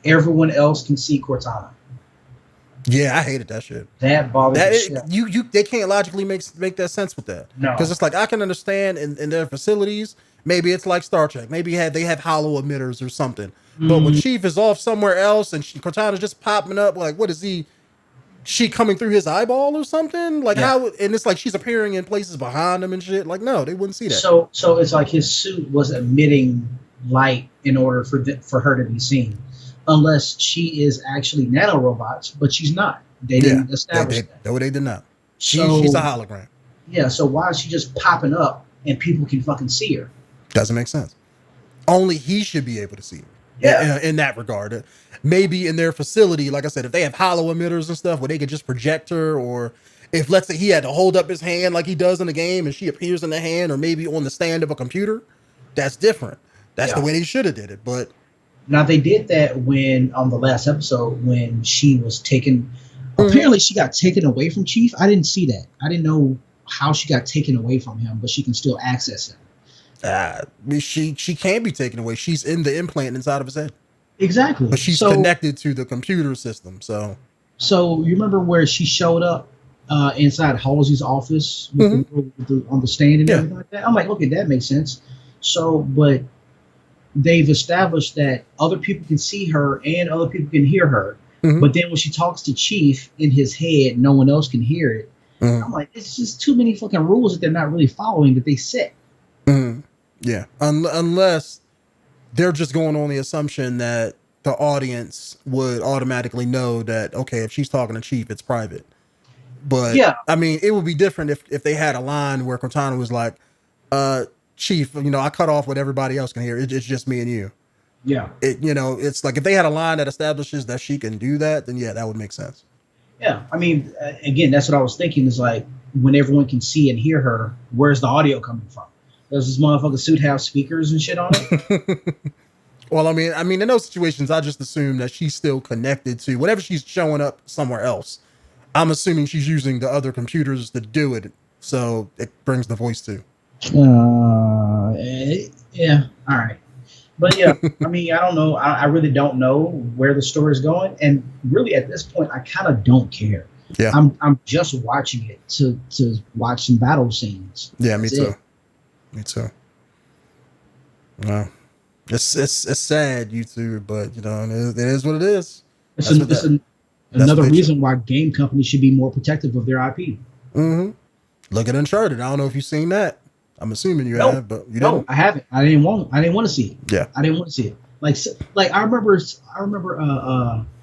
Speaker 2: everyone else can see Cortana.
Speaker 1: Yeah, I hated that shit.
Speaker 2: That bothers me.
Speaker 1: They can't logically make that sense with that. No, because it's like, I can understand in their facilities, maybe it's like Star Trek. Maybe they have hollow emitters or something. But when Chief is off somewhere else and Cortana's just popping up, like, what is he? She coming through his eyeball or something? Like, how? And it's like she's appearing in places behind him and shit. Like, no, they wouldn't see that.
Speaker 2: So it's like his suit was emitting light in order for her to be seen. Unless she is actually nanorobots, but she's not. They didn't establish that.
Speaker 1: No, they did not. She's a hologram.
Speaker 2: Yeah, so why is she just popping up and people can fucking see her?
Speaker 1: Doesn't make sense. Only he should be able to see her.
Speaker 2: Yeah.
Speaker 1: In that regard. Maybe in their facility, like I said, if they have hollow emitters and stuff where they could just project her, or if, let's say, he had to hold up his hand like he does in the game and she appears in the hand, or maybe on the stand of a computer, that's different. That's the way they should have did it. But
Speaker 2: now they did that when on the last episode when she was taken. Apparently, she got taken away from Chief. I didn't see that. I didn't know how she got taken away from him, but she can still access him.
Speaker 1: She can be taken away. She's in the implant inside of his head.
Speaker 2: Exactly.
Speaker 1: But she's connected to the computer system. So
Speaker 2: you remember where she showed up inside Halsey's office with on the stand and everything like that? I'm like, okay, that makes sense. So, but they've established that other people can see her and other people can hear her. But then when she talks to Chief in his head, no one else can hear it. I'm like, it's just too many fucking rules that they're not really following that they set.
Speaker 1: Yeah, unless they're just going on the assumption that the audience would automatically know that, okay, if she's talking to Chief, it's private. But I mean, it would be different if they had a line where Cortana was like, Chief, I cut off what everybody else can hear. It's just me and you.
Speaker 2: Yeah.
Speaker 1: It's like if they had a line that establishes that she can do that, then that would make sense.
Speaker 2: Yeah. I mean, again, that's what I was thinking, is like, when everyone can see and hear her, where's the audio coming from? Does this motherfucking suit have speakers and shit on it?
Speaker 1: Well, I mean, in those situations, I just assume that she's still connected to whenever she's showing up somewhere else. I'm assuming she's using the other computers to do it, so it brings the voice too.
Speaker 2: Yeah. All right. But yeah, I mean, I don't know. I really don't know where the story is going, and really at this point, I kind of don't care.
Speaker 1: Yeah.
Speaker 2: I'm just watching it to watch some battle scenes.
Speaker 1: Yeah, me too. Me too. Well, it's sad, YouTube, but it is what it is.
Speaker 2: Another reason why game companies should be more protective of their IP.
Speaker 1: Mm-hmm. Look at Uncharted. I don't know if you've seen that. I'm assuming you have, but you didn't.
Speaker 2: I haven't. I didn't want to see it.
Speaker 1: Yeah,
Speaker 2: I didn't want to see it. Like I remember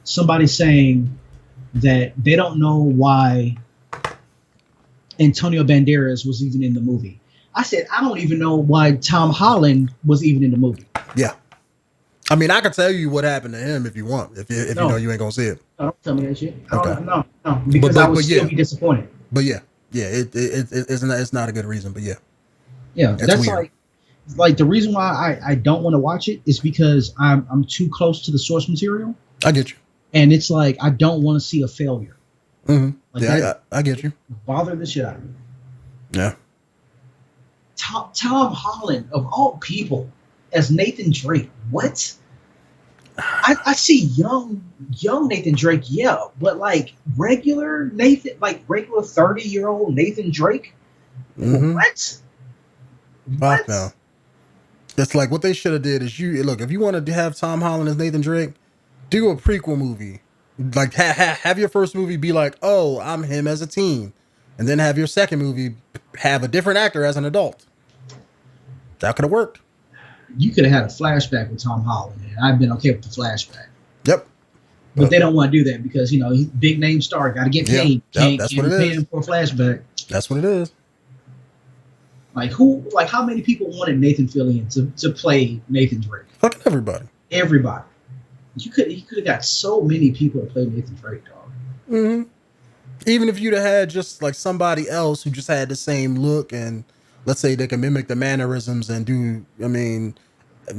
Speaker 2: somebody saying that they don't know why Antonio Banderas was even in the movie. I said, I don't even know why Tom Holland was even in the movie.
Speaker 1: Yeah. I mean, I can tell you what happened to him if you want. If you know you ain't gonna see it.
Speaker 2: Don't tell me that shit.
Speaker 1: Okay.
Speaker 2: No. Because I would still be disappointed.
Speaker 1: But it's not a good reason. But yeah.
Speaker 2: Yeah, that's weird. Like the reason why I don't want to watch it is because I'm too close to the source material.
Speaker 1: I get you.
Speaker 2: And it's like I don't want to see a failure.
Speaker 1: Mm-hmm.
Speaker 2: Like
Speaker 1: yeah, I get you.
Speaker 2: Bother the shit out of me.
Speaker 1: Yeah.
Speaker 2: Tom Holland of all people as Nathan Drake. What? I see young Nathan Drake, yeah, but like regular Nathan, like regular 30-year-old Nathan Drake.
Speaker 1: Mm-hmm.
Speaker 2: What?
Speaker 1: Fuck no. It's like what they should have did is if you wanted to have Tom Holland as Nathan Drake, do a prequel movie. Like have your first movie be like, oh, I'm him as a teen, and then have your second movie have a different actor as an adult. That could have worked. You
Speaker 2: could have had a flashback with Tom Holland, and I've been okay with the flashback.
Speaker 1: Yep.
Speaker 2: But they don't want to do that because he's big name star, got to get paid.
Speaker 1: Yep, that's what it is.
Speaker 2: Him for a flashback.
Speaker 1: That's what it is.
Speaker 2: Like how many people wanted Nathan Fillion to play Nathan Drake?
Speaker 1: Fucking everybody.
Speaker 2: Everybody. He could have got so many people to play Nathan Drake, dog.
Speaker 1: Mm-hmm. Even if you'd have had just like somebody else who just had the same look, and let's say they can mimic the mannerisms and do,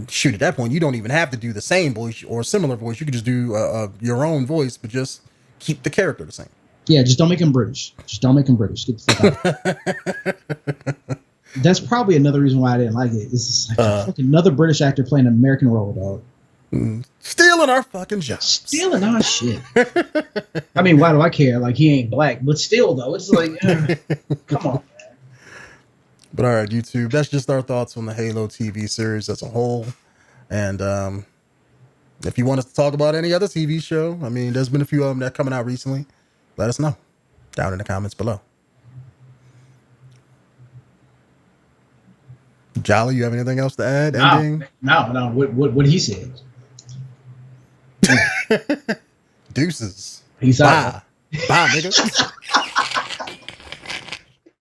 Speaker 1: shoot, at that point you don't even have to do the same voice or a similar voice. You could just do your own voice, but just keep the character the same. Yeah,
Speaker 2: just don't make him British. Get the fuck out. That's probably another reason why I didn't like it. It's just like another British actor playing an American role, dog.
Speaker 1: Stealing our fucking jobs.
Speaker 2: Stealing our shit. I mean, why do I care? Like, he ain't black. But still, though, it's like, come on, man.
Speaker 1: But all right, YouTube, that's just our thoughts on the Halo TV series as a whole. And if you want us to talk about any other TV show, there's been a few of them that are coming out recently. Let us know down in the comments below. Jolly, you have anything else to add?
Speaker 2: No. What he said.
Speaker 1: Deuces.
Speaker 2: Peace out.
Speaker 1: Bye, nigga.